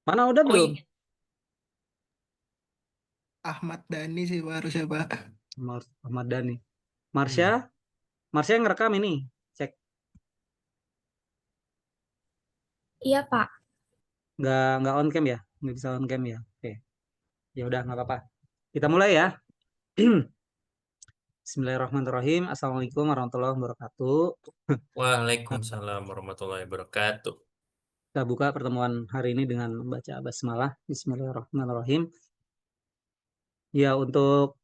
Mana udah Oh belum? iya, Ahmad Dhani sih baru siapa? Ahmad Dhani. Marsha, Hmm. Marsha yang ngerekam ini. Cek, Iya, Pak. nggak on cam ya? Nggak bisa on cam ya? Oke, ya udah nggak apa-apa. Kita mulai ya. Bismillahirrahmanirrahim. Assalamualaikum warahmatullahi wabarakatuh. Waalaikumsalam warahmatullahi wabarakatuh. Kita buka pertemuan hari ini dengan membaca basmalah. Bismillahirrahmanirrahim. Ya, untuk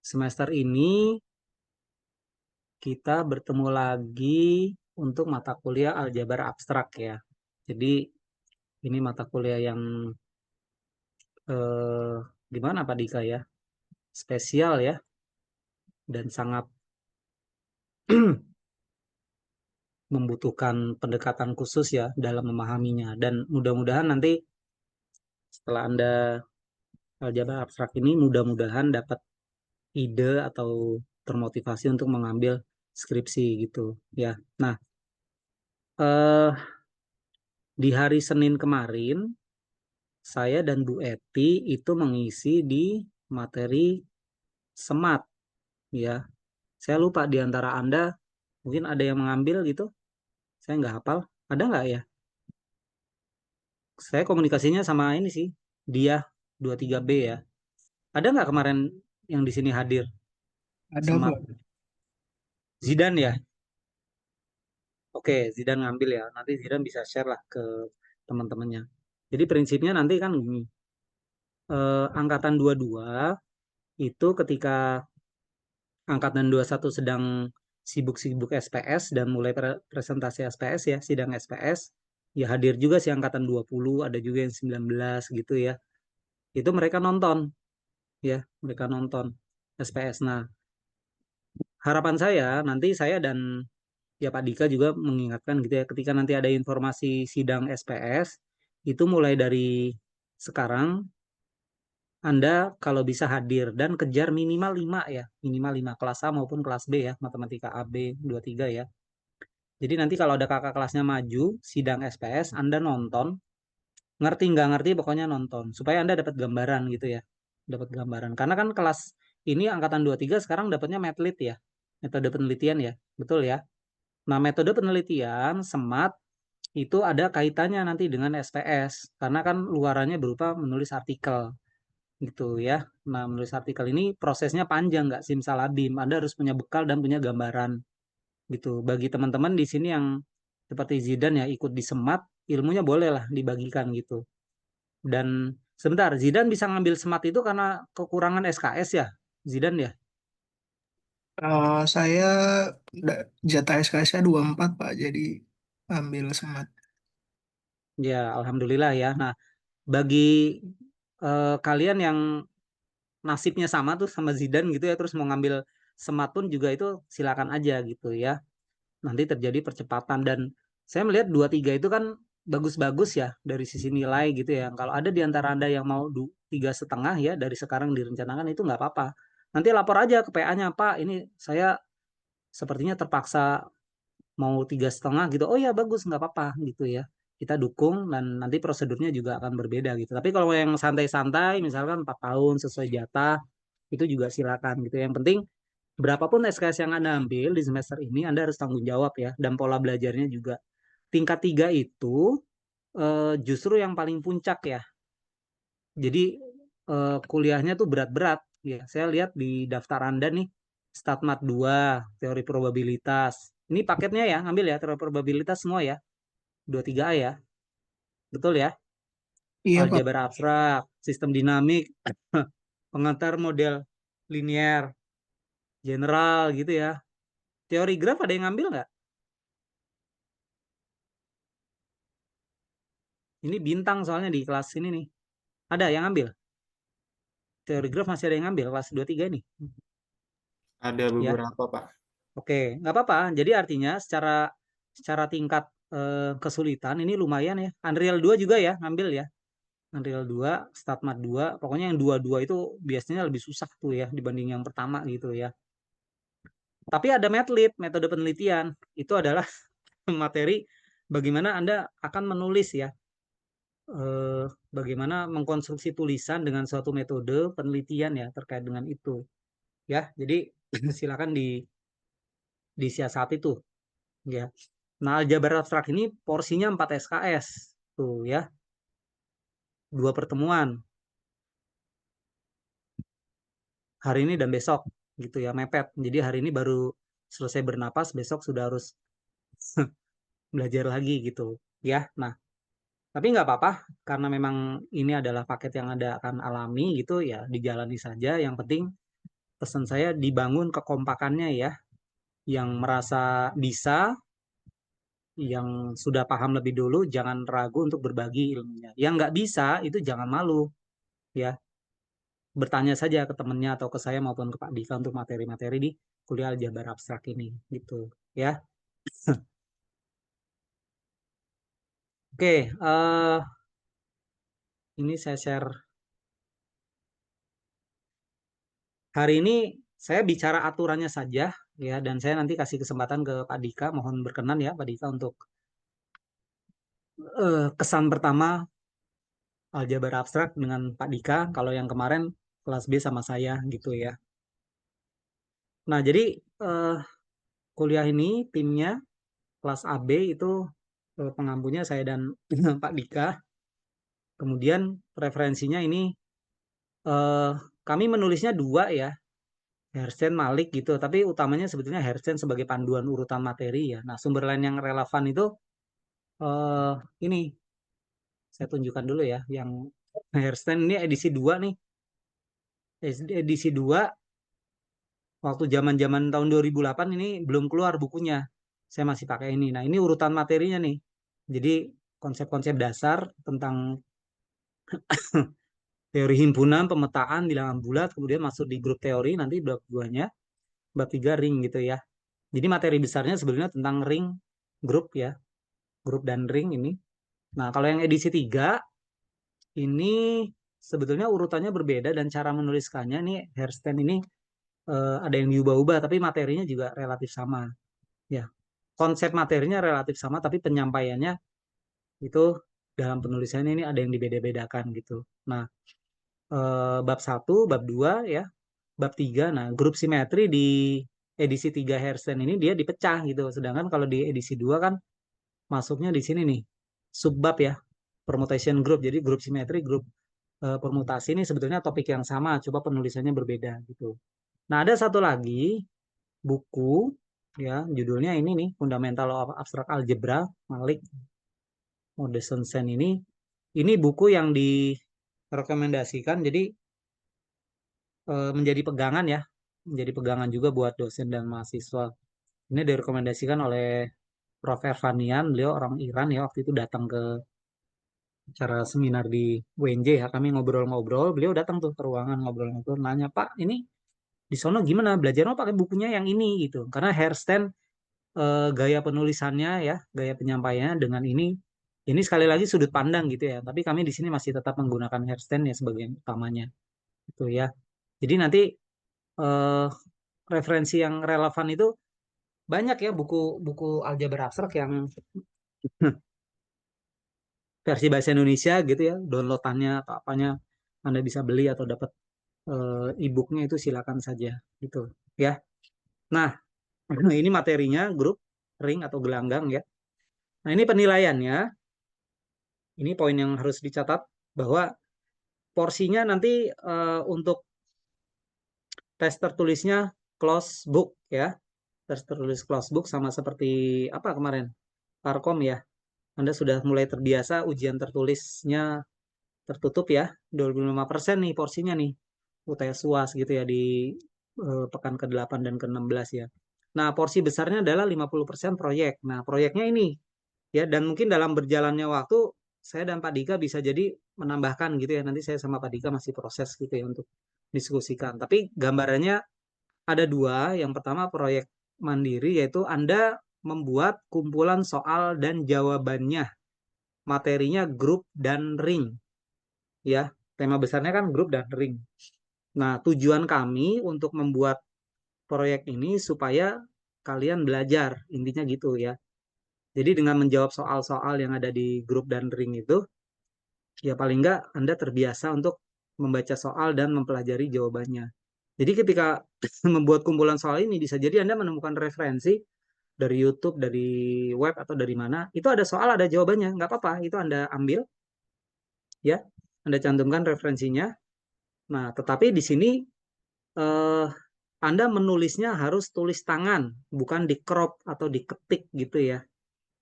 semester ini kita bertemu lagi untuk mata kuliah aljabar abstrak ya. Jadi ini mata kuliah yang eh, gimana Pak Dika ya? Spesial ya dan sangat membutuhkan pendekatan khusus ya dalam memahaminya. Dan mudah-mudahan nanti setelah Anda aljabar abstrak ini mudah-mudahan dapat ide atau termotivasi untuk mengambil skripsi gitu ya. Nah, eh di hari Senin kemarin saya dan Bu Eti itu mengisi di materi SEMAT ya. Saya lupa di antara Anda mungkin ada yang mengambil gitu. Saya nggak hafal. Ada nggak ya? Saya komunikasinya sama ini sih. Dia 23B ya. Ada nggak kemarin yang di sini hadir? Ada SEMAT. Pak. Zidan ya? Oke, Zidan ngambil ya. Nanti Zidan bisa share lah ke teman-temannya. Jadi prinsipnya nanti kan gini. Angkatan 22 itu ketika angkatan 21 sedang sibuk-sibuk SPS dan mulai presentasi SPS ya, sidang SPS, ya hadir juga sih angkatan 20, ada juga yang 19 gitu ya. Itu mereka nonton ya, mereka nonton SPS. Nah, harapan saya nanti saya dan ya Pak Dika juga mengingatkan gitu ya, ketika nanti ada informasi sidang SPS, itu mulai dari sekarang Anda kalau bisa hadir dan kejar minimal 5 ya, minimal 5 kelas A maupun kelas B ya, matematika A B 23 ya. Jadi nanti kalau ada kakak kelasnya maju, sidang SPS, Anda nonton, ngerti nggak ngerti pokoknya nonton, supaya Anda dapat gambaran gitu ya, dapat gambaran. Karena kan kelas ini angkatan 23 sekarang dapatnya metlit ya, metode penelitian ya, betul ya. Nah, metode penelitian, SEMAT, itu ada kaitannya nanti dengan SPS, karena kan luarannya berupa menulis artikel gitu ya. Nah, menulis artikel ini prosesnya panjang, nggak simsalabim. Anda harus punya bekal dan punya gambaran gitu. Bagi teman-teman di sini yang seperti Zidan ya ikut di Semat, ilmunya bolehlah dibagikan gitu. Dan sebentar, Zidan bisa ngambil Semat itu karena kekurangan SKS ya, Zidan ya. Saya jatah SKS-nya 24 Pak, jadi ambil semat. Ya, alhamdulillah ya. Nah, bagi kalian yang nasibnya sama tuh sama Zidan gitu ya, terus mau ngambil Semat pun juga itu silakan aja gitu ya. Nanti terjadi percepatan dan saya melihat 23 itu kan bagus-bagus ya dari sisi nilai gitu ya. Kalau ada di antara Anda yang mau 3,5 ya dari sekarang direncanakan itu nggak apa-apa. Nanti lapor aja ke PA-nya, Pak, ini saya sepertinya terpaksa mau 3,5 gitu. Oh ya bagus nggak apa-apa gitu ya. Kita dukung dan nanti prosedurnya juga akan berbeda gitu. Tapi kalau yang santai-santai misalkan 4 tahun sesuai jatah itu juga silakan gitu. Yang penting berapapun SKS yang Anda ambil di semester ini, Anda harus tanggung jawab ya, dan pola belajarnya juga. Tingkat 3 itu justru yang paling puncak ya. Jadi kuliahnya tuh berat-berat. Ya, saya lihat di daftar Anda nih, StatMat 2, teori probabilitas. Ini paketnya ya, ambil ya, teori probabilitas semua ya, 23A ya. Betul ya? Iya Pak. Aljabar abstrak, sistem dinamik, pengantar model linear, general gitu ya. Teori graf ada yang ngambil nggak? Ini bintang soalnya di kelas ini nih. Ada yang ngambil? Teori graf masih ada yang ngambil kelas 23 ini. Ada Ya, beberapa, Pak. oke. Nggak apa-apa. Jadi artinya secara secara tingkat kesulitan ini lumayan ya. Unreal 2 juga ya ngambil ya. Unreal 2, StatMat 2. Pokoknya yang dua-dua itu biasanya lebih susah tuh ya dibanding yang pertama gitu ya. Tapi ada MATLIB, metode penelitian. Itu adalah materi bagaimana Anda akan menulis ya. bagaimana mengkonstruksi tulisan dengan suatu metode penelitian ya terkait dengan itu. Ya, jadi silakan disiasati tuh ya. Nah, aljabar abstrak ini porsinya 4 SKS tuh ya. 2 pertemuan hari ini dan besok gitu ya, mepet. Jadi hari ini baru selesai bernapas, besok sudah harus belajar lagi gitu ya. Nah, tapi nggak apa-apa karena memang ini adalah paket yang Anda akan alami gitu ya, dijalani saja. Yang penting pesan saya dibangun kekompakannya ya. Yang merasa bisa, yang sudah paham lebih dulu, jangan ragu untuk berbagi ilmunya. Yang nggak bisa itu jangan malu ya. Bertanya saja ke temennya atau ke saya maupun ke Pak Dika untuk materi-materi di kuliah aljabar abstrak ini gitu ya. Oke, ini saya share. Hari ini saya bicara aturannya saja ya, dan saya nanti kasih kesempatan ke Pak Dika. Mohon berkenan ya Pak Dika untuk kesan pertama aljabar abstrak dengan Pak Dika. Kalau yang kemarin kelas B sama saya gitu ya. Nah, jadi eh, kuliah ini timnya kelas AB itu pengampunya saya dan Pak Dika. Kemudian referensinya ini eh, kami menulisnya dua ya, Hersen Malik gitu. Tapi utamanya sebetulnya Hersen sebagai panduan urutan materi ya. Nah, sumber lain yang relevan itu eh ini saya tunjukkan dulu ya, yang Hersen ini edisi 2 nih. Edisi 2 waktu zaman-zaman tahun 2008 ini belum keluar bukunya. Saya masih pakai ini. Nah, ini urutan materinya nih. Jadi konsep-konsep dasar tentang teori himpunan, pemetaan, bilangan bulat, kemudian masuk di grup teori, nanti bab 2-nya, bab 3 ring gitu ya. Jadi materi besarnya sebenarnya tentang ring, grup ya, grup dan ring ini. Nah, kalau yang edisi 3, ini sebetulnya urutannya berbeda dan cara menuliskannya nih, Hersten ini ada yang diubah-ubah, tapi materinya juga relatif sama. Ya, konsep materinya relatif sama, tapi penyampaiannya itu dalam penulisannya ini ada yang dibeda-bedakan gitu. Nah, bab 1, bab 2 ya, bab 3. Nah, grup simetri di edisi 3 Hersten ini dia dipecah gitu. Sedangkan kalau di edisi 2 kan masuknya di sini nih, subbab ya, permutation group. Jadi grup simetri, grup permutasi ini sebetulnya topik yang sama, coba penulisannya berbeda gitu. Nah, ada satu lagi buku ya, judulnya ini nih, Fundamental of Abstract Algebra, Malik Modersohn ini buku yang direkomendasikan, jadi menjadi pegangan ya, menjadi pegangan juga buat dosen dan mahasiswa. Ini direkomendasikan oleh Prof. Ervanian, beliau orang Iran ya, waktu itu datang ke acara seminar di UNJ ya, kami ngobrol-ngobrol, beliau datang tuh ke ruangan ngobrol-ngobrol, nanya, Pak, ini di sono gimana belajarnya pakai bukunya yang ini gitu, karena Hersten gaya penulisannya ya, gaya penyampaiannya dengan ini sekali lagi sudut pandang gitu ya, tapi kami di sini masih tetap menggunakan Hersten ya sebagai yang utamanya gitu ya. Jadi nanti eh, referensi yang relevan itu banyak ya, buku-buku aljabar abstrak yang versi bahasa Indonesia gitu ya, downloadannya atau apanya Anda bisa beli atau dapat e-booknya itu silakan saja gitu ya. Nah, ini materinya grup ring atau gelanggang ya. Nah, ini penilaiannya. Ini poin yang harus dicatat bahwa porsinya nanti untuk tes tertulisnya close book ya. Tes tertulis close book sama seperti apa kemarin? Parkom ya. Anda sudah mulai terbiasa ujian tertulisnya tertutup ya. 25% nih porsinya nih. UTS UAS gitu ya di pekan ke-8 dan ke-16 ya. Nah, porsi besarnya adalah 50% proyek. Nah, proyeknya ini ya, dan mungkin dalam berjalannya waktu saya dan Pak Dika bisa jadi menambahkan gitu ya, nanti saya sama Pak Dika masih proses gitu ya untuk diskusikan, tapi gambarannya ada dua. Yang pertama proyek mandiri, yaitu Anda membuat kumpulan soal dan jawabannya, materinya grup dan ring ya, tema besarnya kan grup dan ring. Nah, tujuan kami untuk membuat proyek ini supaya kalian belajar, intinya gitu ya. Jadi dengan menjawab soal-soal yang ada di grup dan ring itu, Ya paling enggak Anda terbiasa untuk membaca soal dan mempelajari jawabannya. Jadi ketika membuat kumpulan soal ini bisa jadi Anda menemukan referensi dari YouTube, dari web atau dari mana, itu ada soal, ada jawabannya, nggak apa-apa, itu Anda ambil, ya, Anda cantumkan referensinya. Nah, tetapi di sini eh, Anda menulisnya harus tulis tangan, bukan di crop atau diketik gitu ya.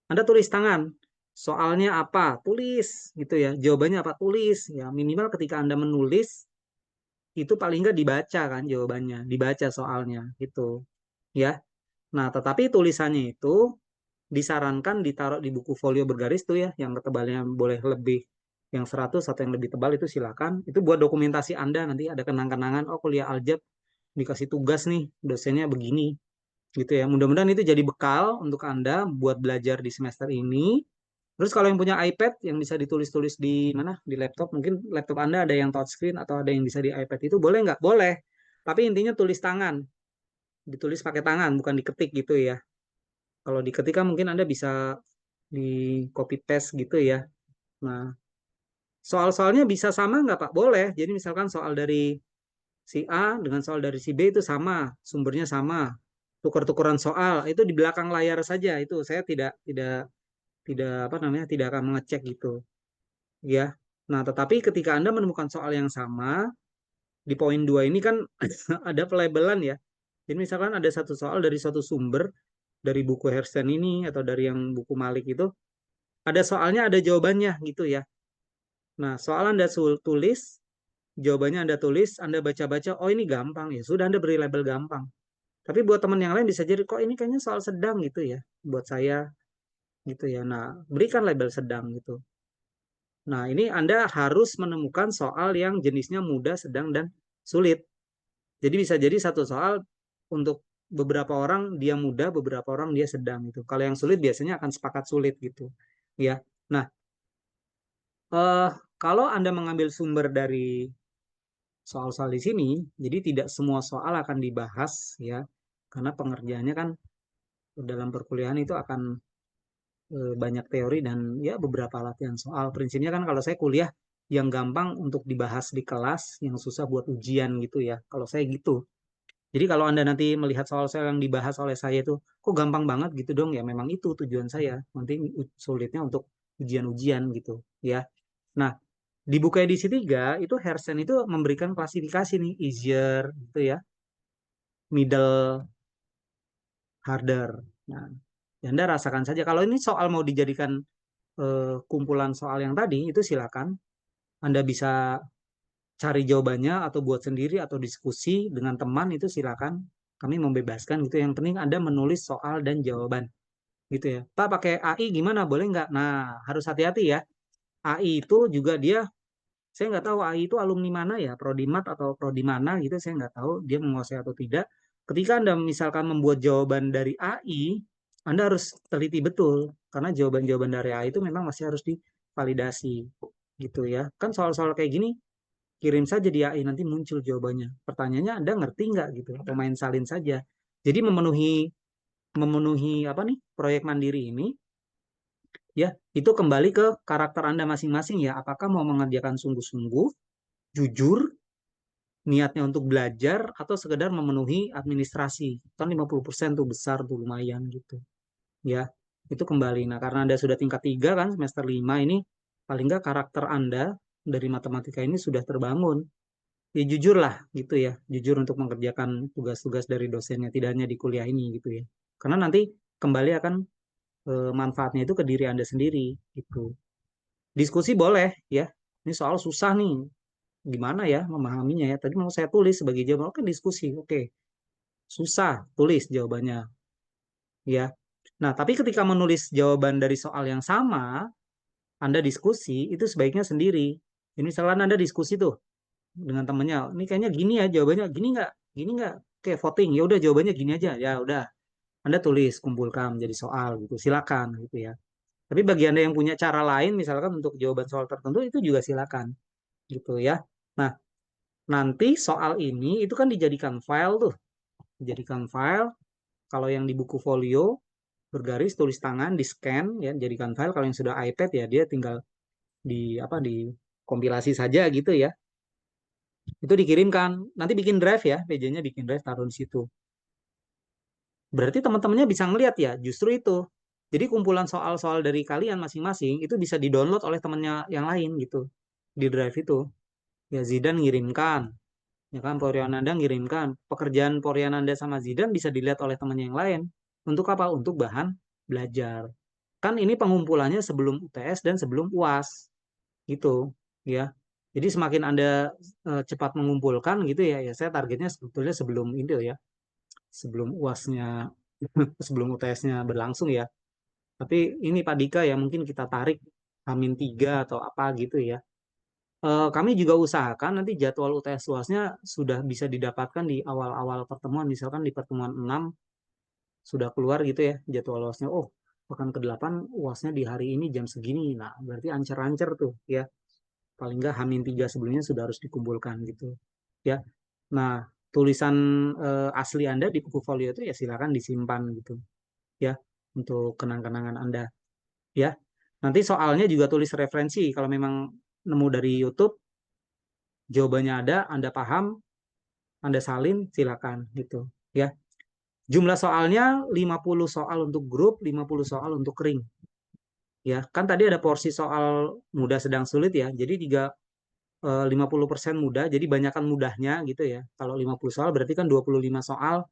Anda tulis tangan, soalnya apa, tulis gitu ya, jawabannya apa, tulis ya. Minimal ketika Anda menulis itu paling nggak dibaca kan jawabannya, dibaca soalnya gitu ya. Nah, tetapi tulisannya itu disarankan ditaruh di buku folio bergaris tuh ya, yang ketebalnya boleh lebih, yang 100 atau yang lebih tebal itu silakan. Itu buat dokumentasi Anda, nanti ada kenang-kenangan, oh kuliah aljab dikasih tugas nih, dosennya begini, gitu ya. Mudah-mudahan itu jadi bekal untuk Anda buat belajar di semester ini. Terus kalau yang punya iPad yang bisa ditulis-tulis di mana? Di laptop, mungkin laptop Anda ada yang touchscreen atau ada yang bisa di iPad itu, boleh nggak? Boleh. Tapi intinya tulis tangan, ditulis pakai tangan, bukan diketik gitu ya. Kalau diketik kan mungkin Anda bisa di copy paste gitu ya. Nah, soal-soalnya bisa sama nggak Pak? Boleh. Jadi misalkan soal dari si A dengan soal dari si B itu sama, sumbernya sama. Tukar-tukaran soal itu di belakang layar saja, itu saya tidak tidak apa namanya, tidak akan mengecek gitu ya. Nah, tetapi ketika Anda menemukan soal yang sama di poin 2 ini kan ada pelabelan ya. Jadi misalkan ada satu soal dari satu sumber, dari buku Hersten ini atau dari yang buku Malik itu, ada soalnya, ada jawabannya gitu ya. Nah, soal Anda tulis, jawabannya Anda tulis, Anda baca-baca, oh ini gampang, ya sudah Anda beri label gampang. Tapi buat teman yang lain bisa jadi, kok ini kayaknya soal sedang gitu ya, buat saya gitu ya. Nah, berikan label sedang gitu. Nah, ini Anda harus menemukan soal yang jenisnya mudah, sedang, dan sulit. Jadi bisa jadi satu soal untuk beberapa orang dia mudah, beberapa orang dia sedang gitu. Kalau yang sulit biasanya akan sepakat sulit gitu. Ya. Nah, eh, kalau Anda mengambil sumber dari soal-soal di sini, jadi tidak semua soal akan dibahas ya, karena pengerjaannya kan dalam perkuliahan itu akan banyak teori dan ya beberapa latihan soal. Prinsipnya kan kalau saya kuliah yang gampang untuk dibahas di kelas, yang susah buat ujian gitu ya. Kalau saya gitu. Jadi kalau Anda nanti melihat soal-soal yang dibahas oleh saya itu, kok gampang banget gitu dong, ya memang itu tujuan saya. Nanti sulitnya untuk ujian-ujian gitu ya. Nah, di buku edisi 3 itu Hersen itu memberikan klasifikasi nih, easier gitu ya, middle, harder. Nah, ya Anda rasakan saja. Kalau ini soal mau dijadikan kumpulan soal yang tadi, itu silakan. Anda bisa cari jawabannya atau buat sendiri atau diskusi dengan teman, itu silakan. Kami membebaskan gitu. Yang penting Anda menulis soal dan jawaban gitu ya. Pak pakai AI gimana? Boleh nggak? Nah, harus hati-hati ya. AI itu juga dia, saya nggak tahu AI itu alumni mana ya, Prodimat atau Prodi mana gitu, saya nggak tahu dia menguasai atau tidak. Ketika Anda misalkan membuat jawaban dari AI, Anda harus teliti betul, karena jawaban-jawaban dari AI itu memang masih harus divalidasi gitu ya. Kan soal-soal kayak gini, kirim saja di AI nanti muncul jawabannya. Pertanyaannya Anda ngerti nggak gitu, atau main salin saja. Jadi memenuhi memenuhi apa nih proyek mandiri ini ya, itu kembali ke karakter Anda masing-masing ya. Apakah mau mengerjakan sungguh-sungguh, jujur, niatnya untuk belajar, atau sekedar memenuhi administrasi. Kan 50% tuh besar tuh, lumayan gitu. Ya, itu kembali. Nah, karena Anda sudah tingkat 3 kan, semester 5 ini, paling nggak karakter Anda dari matematika ini sudah terbangun. Ya jujur lah gitu ya. Jujur untuk mengerjakan tugas-tugas dari dosennya, tidak hanya di kuliah ini gitu ya. Karena nanti kembali akan manfaatnya itu ke diri Anda sendiri gitu. Diskusi boleh ya. Ini soal susah nih, gimana ya memahaminya ya. Tadi mau saya tulis sebagai jawaban, oke diskusi, oke. Susah, tulis jawabannya ya. Nah, tapi ketika menulis jawaban dari soal yang sama, Anda diskusi, itu sebaiknya sendiri. Ini misalnya Anda diskusi tuh dengan temennya, ini kayaknya gini ya jawabannya, gini nggak, oke voting, ya udah jawabannya gini aja, ya udah. Anda tulis, kumpulkan jadi soal gitu, silakan gitu ya. Tapi bagi Anda yang punya cara lain, misalkan untuk jawaban soal tertentu, itu juga silakan gitu ya. Nah, nanti soal ini itu kan dijadikan file tuh, dijadikan file. Kalau yang di buku folio bergaris tulis tangan, di scan ya, jadikan file. Kalau yang sudah iPad ya dia tinggal di apa, di kompilasi saja gitu ya. Itu dikirimkan. Nanti bikin drive ya, PJ-nya bikin drive taruh di situ. Berarti teman-temannya bisa ngelihat ya, justru itu. Jadi kumpulan soal-soal dari kalian masing-masing itu bisa di-download oleh temannya yang lain gitu. Di drive itu. Ya Zidan ngirimkan, ya kan Poryananda ngirimkan. Pekerjaan Poryananda sama Zidan bisa dilihat oleh temannya yang lain. Untuk apa? Untuk bahan belajar. Kan ini pengumpulannya sebelum UTS dan sebelum UAS. Gitu, ya. Jadi semakin Anda cepat mengumpulkan gitu ya, ya saya targetnya sebetulnya sebelum itu ya, sebelum UAS-nya, sebelum UTS-nya berlangsung ya. Tapi ini Pak Dika ya mungkin kita tarik H-3 atau apa gitu ya. Kami juga usahakan nanti jadwal UTS UAS-nya sudah bisa didapatkan di awal-awal pertemuan, misalkan di pertemuan 6 sudah keluar gitu ya jadwal UAS-nya. Oh, pekan ke-8 UAS-nya di hari ini jam segini. Nah, berarti ancer-ancer tuh ya. Paling nggak H-3 sebelumnya sudah harus dikumpulkan gitu ya. Nah, tulisan asli Anda di buku folio itu ya silakan disimpan gitu ya untuk kenang-kenangan Anda ya. Nanti soalnya juga tulis referensi kalau memang nemu dari YouTube jawabannya ada, Anda paham, Anda salin silakan gitu ya. Jumlah soalnya 50 soal untuk grup, 50 soal untuk ring. Ya, kan tadi ada porsi soal mudah sedang sulit ya. Jadi 50% mudah, jadi banyakkan mudahnya gitu ya. Kalau 50 soal berarti kan 25 soal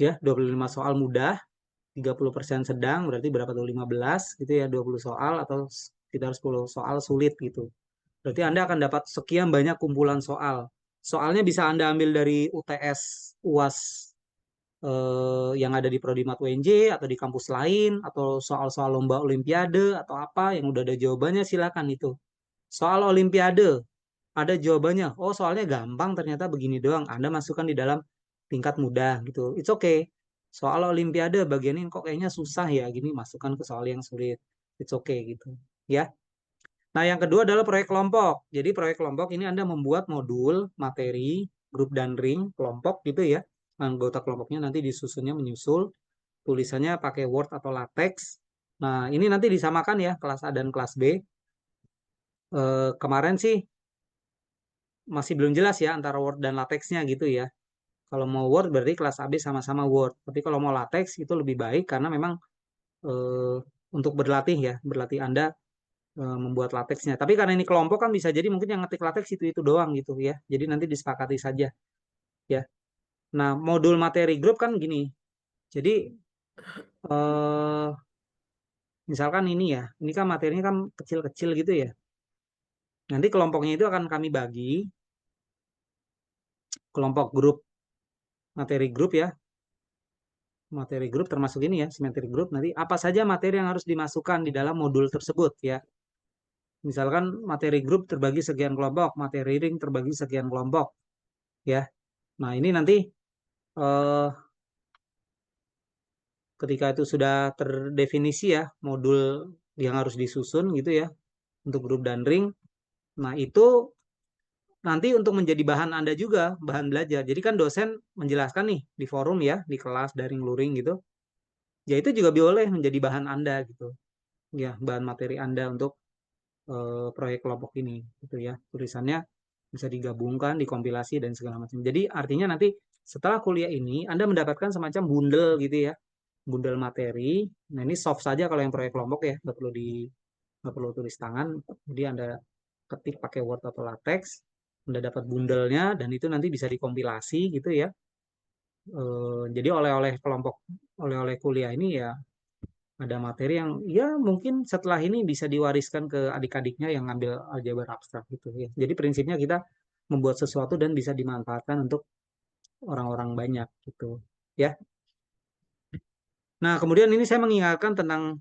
ya, 25 soal mudah, 30% sedang, berarti berapa tuh 15 gitu ya, 20 soal atau sekitar 10 soal sulit gitu. Berarti Anda akan dapat sekian banyak kumpulan soal. Soalnya bisa Anda ambil dari UTS, UAS yang ada di Prodimat UNJ atau di kampus lain atau soal-soal lomba olimpiade atau apa yang udah ada jawabannya silakan itu. Soal olimpiade ada jawabannya. Oh, soalnya gampang ternyata begini doang. Anda masukkan di dalam tingkat mudah gitu. It's okay. Soal olimpiade bagian ini kok kayaknya susah ya gini, masukkan ke soal yang sulit. It's okay gitu. Ya. Nah, yang kedua adalah proyek kelompok. Jadi proyek kelompok ini Anda membuat modul, materi, grup dan ring, kelompok gitu ya. Anggota kelompoknya nanti disusunnya menyusul, tulisannya pakai Word atau LaTeX. Nah, ini nanti disamakan ya kelas A dan kelas B. Kemarin sih masih belum jelas ya antara Word dan LaTeX-nya gitu ya. Kalau mau Word berarti kelas AB sama-sama Word. Tapi kalau mau LaTeX itu lebih baik karena memang eh, untuk berlatih ya, berlatih Anda membuat LaTeX-nya. Tapi karena ini kelompok kan bisa jadi mungkin yang ngetik LaTeX itu doang gitu ya. Jadi nanti disepakati saja ya. Nah, modul materi grup kan gini. Jadi eh, misalkan ini ya, ini kan materinya kan kecil-kecil gitu ya. Nanti kelompoknya itu akan kami bagi kelompok grup, materi grup ya, materi grup termasuk ini ya, materi grup nanti apa saja materi yang harus dimasukkan di dalam modul tersebut ya. Misalkan materi grup terbagi sekian kelompok, materi ring terbagi sekian kelompok ya. Nah, ini nanti eh, ketika itu sudah terdefinisi ya modul yang harus disusun gitu ya untuk grup dan ring. Nah, itu nanti untuk menjadi bahan Anda juga, bahan belajar. Jadi kan dosen menjelaskan nih di forum ya, di kelas daring luring gitu. Ya itu juga boleh menjadi bahan Anda gitu. Ya, bahan materi Anda untuk proyek kelompok ini gitu ya. Tulisannya bisa digabungkan, dikompilasi dan segala macam. Jadi artinya nanti setelah kuliah ini Anda mendapatkan semacam bundel gitu ya. Bundel materi. Nah, ini soft saja kalau yang proyek kelompok ya, nggak perlu tulis tangan. Jadi Anda ketik pakai Word atau LaTeX, Anda dapat bundelnya dan itu nanti bisa dikompilasi gitu ya. Jadi oleh-oleh kelompok, oleh-oleh kuliah ini ya ada materi yang ya mungkin setelah ini bisa diwariskan ke adik-adiknya yang ngambil aljabar abstrak gitu ya. Jadi prinsipnya kita membuat sesuatu dan bisa dimanfaatkan untuk orang-orang banyak gitu ya. Nah, kemudian ini saya mengingatkan tentang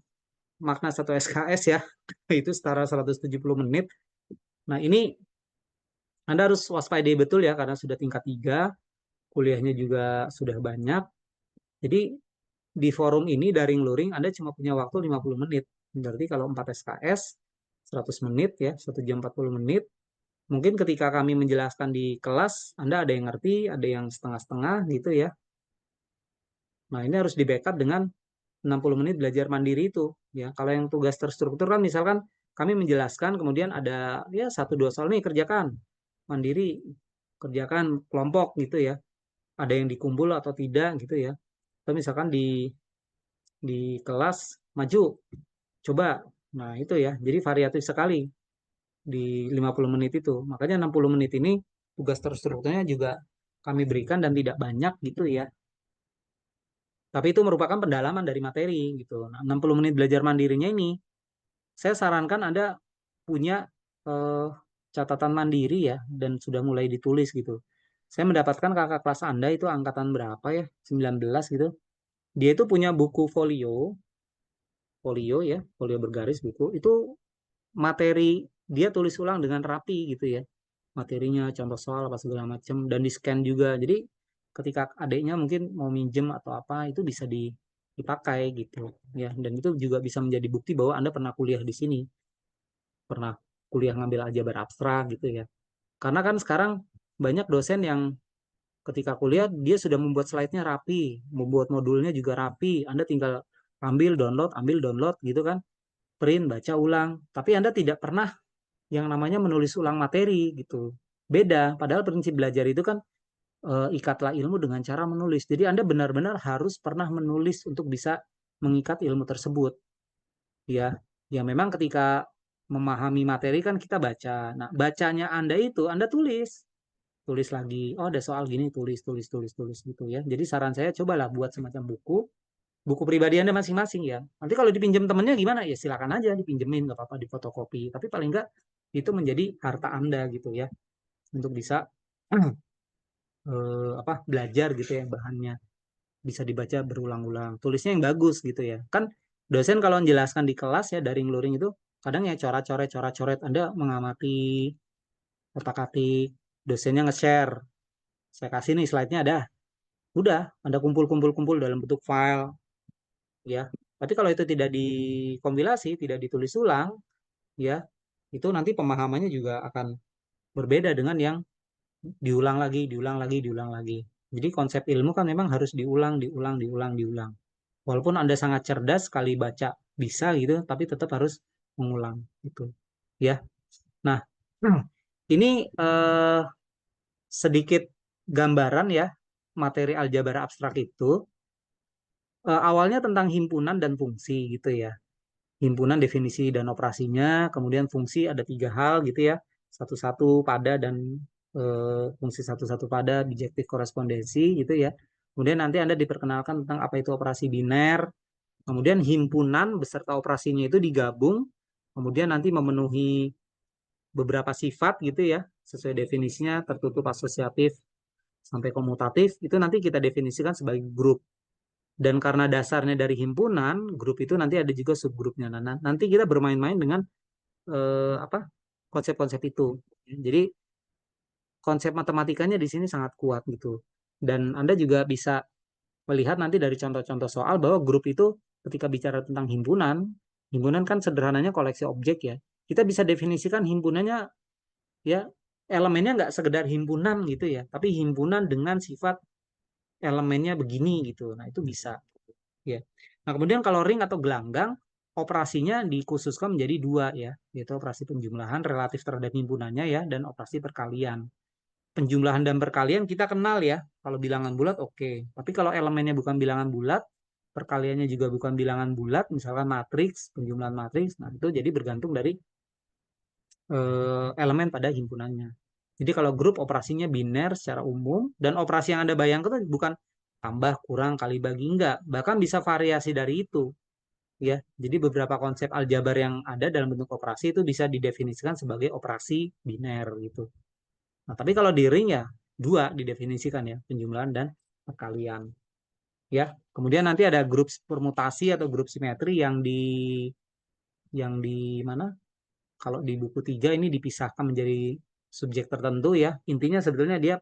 makna satu SKS ya. Itu setara 170 menit. Nah, ini Anda harus waspadai betul ya karena sudah tingkat 3, kuliahnya juga sudah banyak. Jadi di forum ini daring luring Anda cuma punya waktu 50 menit. Berarti kalau 4 SKS 100 menit ya, 1 jam 40 menit. Mungkin ketika kami menjelaskan di kelas, Anda ada yang ngerti, ada yang setengah-setengah gitu ya. Nah, ini harus di backup dengan 60 menit belajar mandiri itu ya. Kalau yang tugas terstruktur kan misalkan kami menjelaskan, kemudian ada ya 1-2 soal nih kerjakan mandiri, kerjakan kelompok gitu ya. Ada yang dikumpul atau tidak gitu ya. Atau misalkan di kelas maju, coba. Nah, itu ya. Jadi variatif sekali di 50 menit itu. Makanya 60 menit ini tugas terstrukturnya juga kami berikan dan tidak banyak gitu ya. Tapi itu merupakan pendalaman dari materi gitu. Nah, 60 menit belajar mandirinya ini, saya sarankan Anda punya eh, catatan mandiri ya, dan sudah mulai ditulis gitu. Saya mendapatkan kakak kelas Anda itu angkatan berapa ya, 19 gitu. Dia itu punya buku folio ya, folio bergaris buku. Itu materi dia tulis ulang dengan rapi gitu ya. Materinya, contoh soal apa segala macam, dan di scan juga. Jadi ketika adiknya mungkin mau minjem atau apa, itu bisa dipakai gitu ya. Dan itu juga bisa menjadi bukti bahwa Anda pernah kuliah di sini, pernah kuliah ngambil aljabar abstrak gitu ya. Karena kan sekarang banyak dosen yang ketika kuliah dia sudah membuat slide-nya rapi, membuat modulnya juga rapi. Anda tinggal ambil download gitu kan, print, baca ulang. Tapi Anda tidak pernah yang namanya menulis ulang materi gitu. Beda, padahal prinsip belajar itu kan ikatlah ilmu dengan cara menulis. Jadi Anda benar-benar harus pernah menulis untuk bisa mengikat ilmu tersebut. Ya, ya memang ketika memahami materi kan kita baca. Nah, bacanya Anda itu Anda tulis lagi. Oh, ada soal gini, tulis gitu ya. Jadi saran saya cobalah buat semacam buku pribadi Anda masing-masing ya. Nanti kalau dipinjam temennya gimana? Ya silakan aja dipinjemin, nggak apa-apa, difotokopi. Tapi paling nggak itu menjadi harta Anda gitu ya, untuk bisa belajar gitu ya, bahannya bisa dibaca berulang-ulang. Tulisnya yang bagus gitu ya. Kan dosen kalau menjelaskan di kelas ya daring luring itu kadang ya coret-coret Anda mengamati otak-atik, dosennya nge-share. Saya kasih nih slide-nya ada. Udah, Anda kumpul-kumpul dalam bentuk file ya. Tapi kalau itu tidak dikompilasi, tidak ditulis ulang ya, itu nanti pemahamannya juga akan berbeda dengan yang diulang lagi. Jadi konsep ilmu kan memang harus diulang. Walaupun Anda sangat cerdas, sekali baca bisa gitu, tapi tetap harus mengulang itu. Ya. Nah, ini sedikit gambaran ya materi aljabar abstrak itu. Awalnya tentang himpunan dan fungsi gitu ya. Himpunan definisi dan operasinya, kemudian fungsi ada 3 hal gitu ya. Satu-satu pada dan fungsi satu-satu pada, bijektif korespondensi gitu ya. Kemudian nanti Anda diperkenalkan tentang apa itu operasi biner. Kemudian himpunan beserta operasinya itu digabung, kemudian nanti memenuhi beberapa sifat gitu ya, sesuai definisinya, tertutup, asosiatif, sampai komutatif, itu nanti kita definisikan sebagai grup. Dan karena dasarnya dari himpunan, grup itu nanti ada juga subgrupnya. Nah, nanti kita bermain-main dengan konsep-konsep itu. Jadi konsep matematikanya di sini sangat kuat gitu. Dan Anda juga bisa melihat nanti dari contoh-contoh soal bahwa grup itu ketika bicara tentang himpunan, himpunan kan sederhananya koleksi objek ya. Kita bisa definisikan himpunannya ya, elemennya nggak sekedar himpunan gitu ya, tapi himpunan dengan sifat elemennya begini gitu. Nah, itu bisa ya. Nah, kemudian kalau ring atau gelanggang, operasinya dikhususkan menjadi 2 ya, yaitu operasi penjumlahan relatif terhadap himpunannya ya, dan operasi perkalian. Penjumlahan dan perkalian kita kenal ya, kalau bilangan bulat oke. Tapi kalau elemennya bukan bilangan bulat, perkaliannya juga bukan bilangan bulat, misalkan matriks, penjumlahan matriks, nah itu jadi bergantung dari elemen pada himpunannya. Jadi kalau grup operasinya biner secara umum, dan operasi yang Anda bayangkan itu bukan tambah, kurang, kali bagi, enggak. Bahkan bisa variasi dari itu. Ya, jadi beberapa konsep aljabar yang ada dalam bentuk operasi itu bisa didefinisikan sebagai operasi biner gitu. Nah, tapi kalau di ring ya 2 didefinisikan ya, penjumlahan dan perkalian. Ya, kemudian nanti ada grup permutasi atau grup simetri yang di mana? Kalau di buku 3 ini dipisahkan menjadi subjek tertentu ya. Intinya sebetulnya dia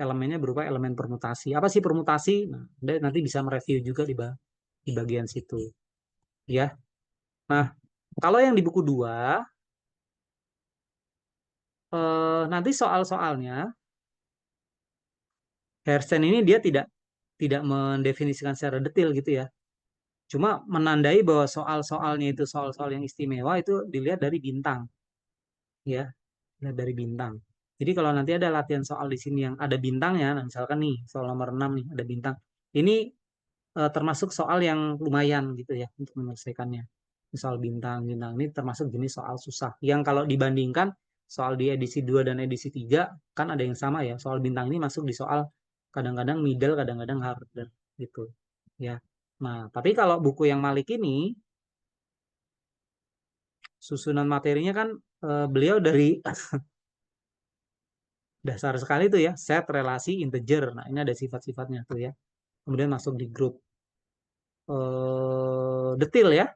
elemennya berupa elemen permutasi. Apa sih permutasi? Nah, Anda nanti bisa mereview juga di bagian situ. Ya. Nah, kalau yang di buku 2 nanti soal-soalnya Hersen ini dia tidak mendefinisikan secara detail gitu ya. Cuma menandai bahwa soal-soalnya itu soal-soal yang istimewa itu dilihat dari bintang, ya, dilihat dari bintang. Jadi kalau nanti ada latihan soal di sini yang ada bintangnya, nah misalkan nih soal nomor 6 nih ada bintang, ini termasuk soal yang lumayan gitu ya untuk menyelesaikannya. Soal bintang-bintang ini termasuk jenis soal susah. Yang kalau dibandingkan soal di edisi 2 dan edisi 3 kan ada yang sama ya. Soal bintang ini masuk di soal kadang-kadang middle, kadang-kadang harder gitu ya. Nah, tapi kalau buku yang Malik ini susunan materinya kan beliau dari dasar sekali tuh ya, set, relasi, integer. Nah, ini ada sifat-sifatnya tuh ya. Kemudian masuk di grup detail ya.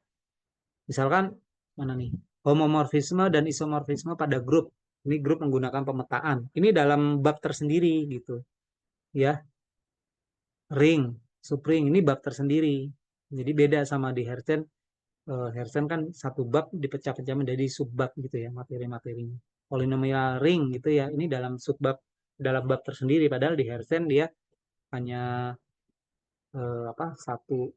Misalkan mana nih? Homomorfisme dan isomorfisme pada grup. Ini grup menggunakan pemetaan. Ini dalam bab tersendiri gitu. Ya, ring, subring ini bab tersendiri. Jadi beda sama di Hertzen. Hertzen kan satu bab dipecah-pecah menjadi subbab gitu ya materi-materinya. Polinomial ring gitu ya. Ini dalam subbab dalam bab tersendiri. Padahal di Hertzen dia hanya apa satu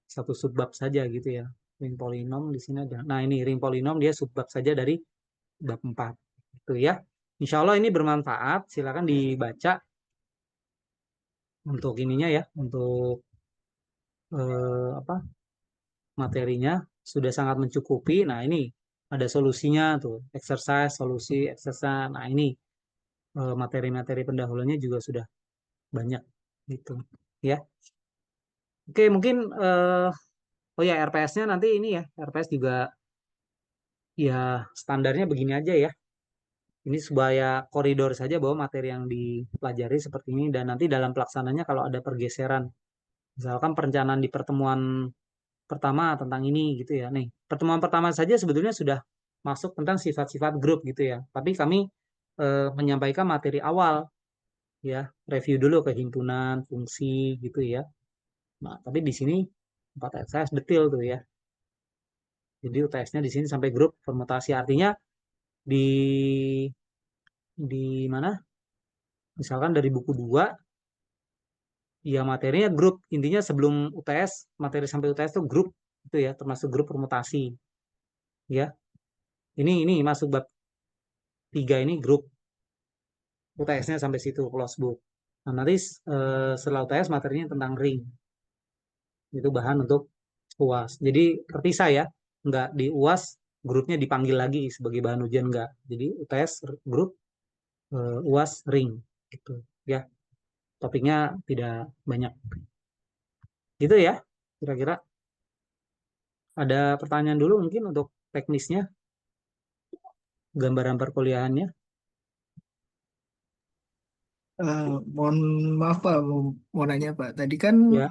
subbab saja gitu ya. Ring polinom di sini ada. Nah, ini ring polinom dia subbab saja dari bab 4 itu ya. Insya Allah ini bermanfaat. Silakan dibaca untuk ininya ya, untuk apa materinya sudah sangat mencukupi. Nah, ini ada solusinya tuh, exercise, solusi, exercise. Nah, ini materi-materi pendahulunya juga sudah banyak gitu ya. Oke, mungkin oh ya RPS-nya nanti ini ya, RPS juga ya standarnya begini aja ya. Ini supaya koridor saja bahwa materi yang dipelajari seperti ini dan nanti dalam pelaksananya kalau ada pergeseran, misalkan perencanaan di pertemuan pertama tentang ini gitu ya. Nih, pertemuan pertama saja sebetulnya sudah masuk tentang sifat-sifat grup gitu ya. Tapi kami menyampaikan materi awal ya, review dulu kehimpunan, fungsi gitu ya. Nah, tapi di sini 4 SKS detail tuh ya. Jadi UTS-nya di sini sampai grup permutasi artinya di mana? Misalkan dari buku 2 ya materinya grup. Intinya sebelum UTS, materi sampai UTS itu grup itu ya, termasuk grup permutasi ya. Ini masuk bab 3 ini grup. UTS-nya sampai situ close book. Nah, nanti setelah UTS materinya tentang ring. Itu bahan untuk UAS. Jadi terpisah ya. Enggak di UAS grupnya dipanggil lagi sebagai bahan ujian enggak. Jadi UTS grup UAS ring gitu ya. Topiknya tidak banyak. Gitu ya. Kira-kira ada pertanyaan dulu mungkin untuk teknisnya, gambaran perkuliahannya. Mohon maaf Pak, mau nanya Pak. Tadi kan Ya.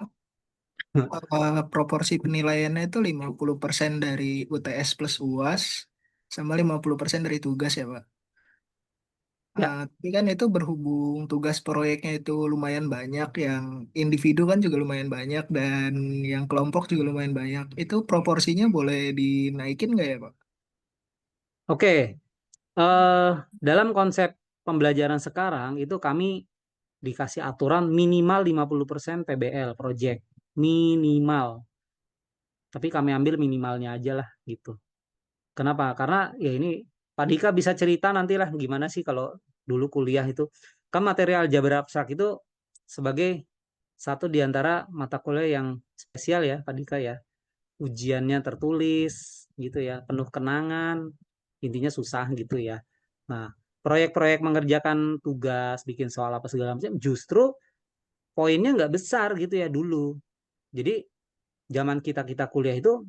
proporsi penilaiannya itu 50% dari UTS plus UAS sama 50% dari tugas ya Pak. Ya. Tapi kan itu berhubung tugas proyeknya itu lumayan banyak, yang individu kan juga lumayan banyak, dan yang kelompok juga lumayan banyak. Itu proporsinya boleh dinaikin nggak ya Pak? Oke. Dalam konsep pembelajaran sekarang itu kami dikasih aturan minimal 50% PBL project minimal, tapi kami ambil minimalnya aja lah gitu. Kenapa? Karena ya ini Pak Dika bisa cerita nantilah gimana sih kalau dulu kuliah itu kan material aljabar abstrak itu sebagai satu di antara mata kuliah yang spesial ya Pak Dika ya, ujiannya tertulis gitu ya, penuh kenangan, intinya susah gitu ya. Nah, proyek-proyek mengerjakan tugas bikin soal apa segala macam justru poinnya nggak besar gitu ya dulu. Jadi zaman kita kuliah itu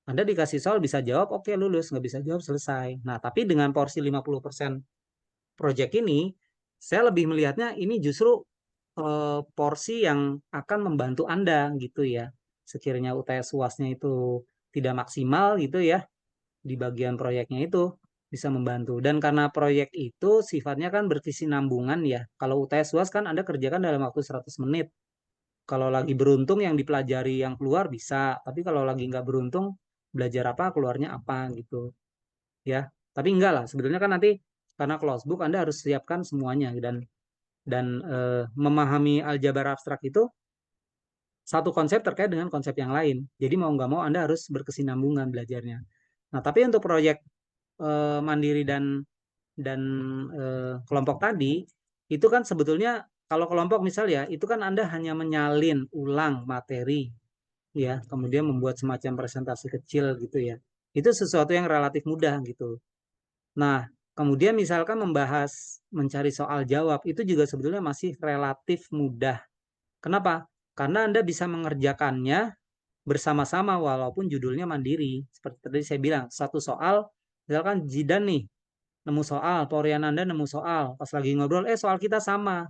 Anda dikasih soal bisa jawab, oke lulus, nggak bisa jawab selesai. Nah, tapi dengan porsi 50% project ini, saya lebih melihatnya ini justru porsi yang akan membantu Anda gitu ya. Sekiranya UTS UASnya itu tidak maksimal gitu ya, di bagian proyeknya itu bisa membantu. Dan karena proyek itu sifatnya kan berkesinambungan ya. Kalau UTS UAS kan Anda kerjakan dalam waktu 100 menit. Kalau lagi beruntung yang dipelajari yang keluar bisa, tapi kalau lagi nggak beruntung belajar apa keluarnya apa gitu ya. Tapi enggak lah, sebetulnya kan nanti karena close book Anda harus siapkan semuanya dan memahami aljabar abstrak itu satu konsep terkait dengan konsep yang lain. Jadi mau nggak mau Anda harus berkesinambungan belajarnya. Nah, tapi untuk proyek mandiri dan kelompok tadi, itu kan sebetulnya kalau kelompok misal ya, itu kan Anda hanya menyalin ulang materi, ya, kemudian membuat semacam presentasi kecil gitu ya. Itu sesuatu yang relatif mudah gitu. Nah, kemudian misalkan membahas mencari soal jawab, itu juga sebetulnya masih relatif mudah. Kenapa? Karena Anda bisa mengerjakannya bersama-sama walaupun judulnya mandiri. Seperti tadi saya bilang, satu soal, misalkan Zidan nih, nemu soal, Poryananda nemu soal, pas lagi ngobrol, soal kita sama.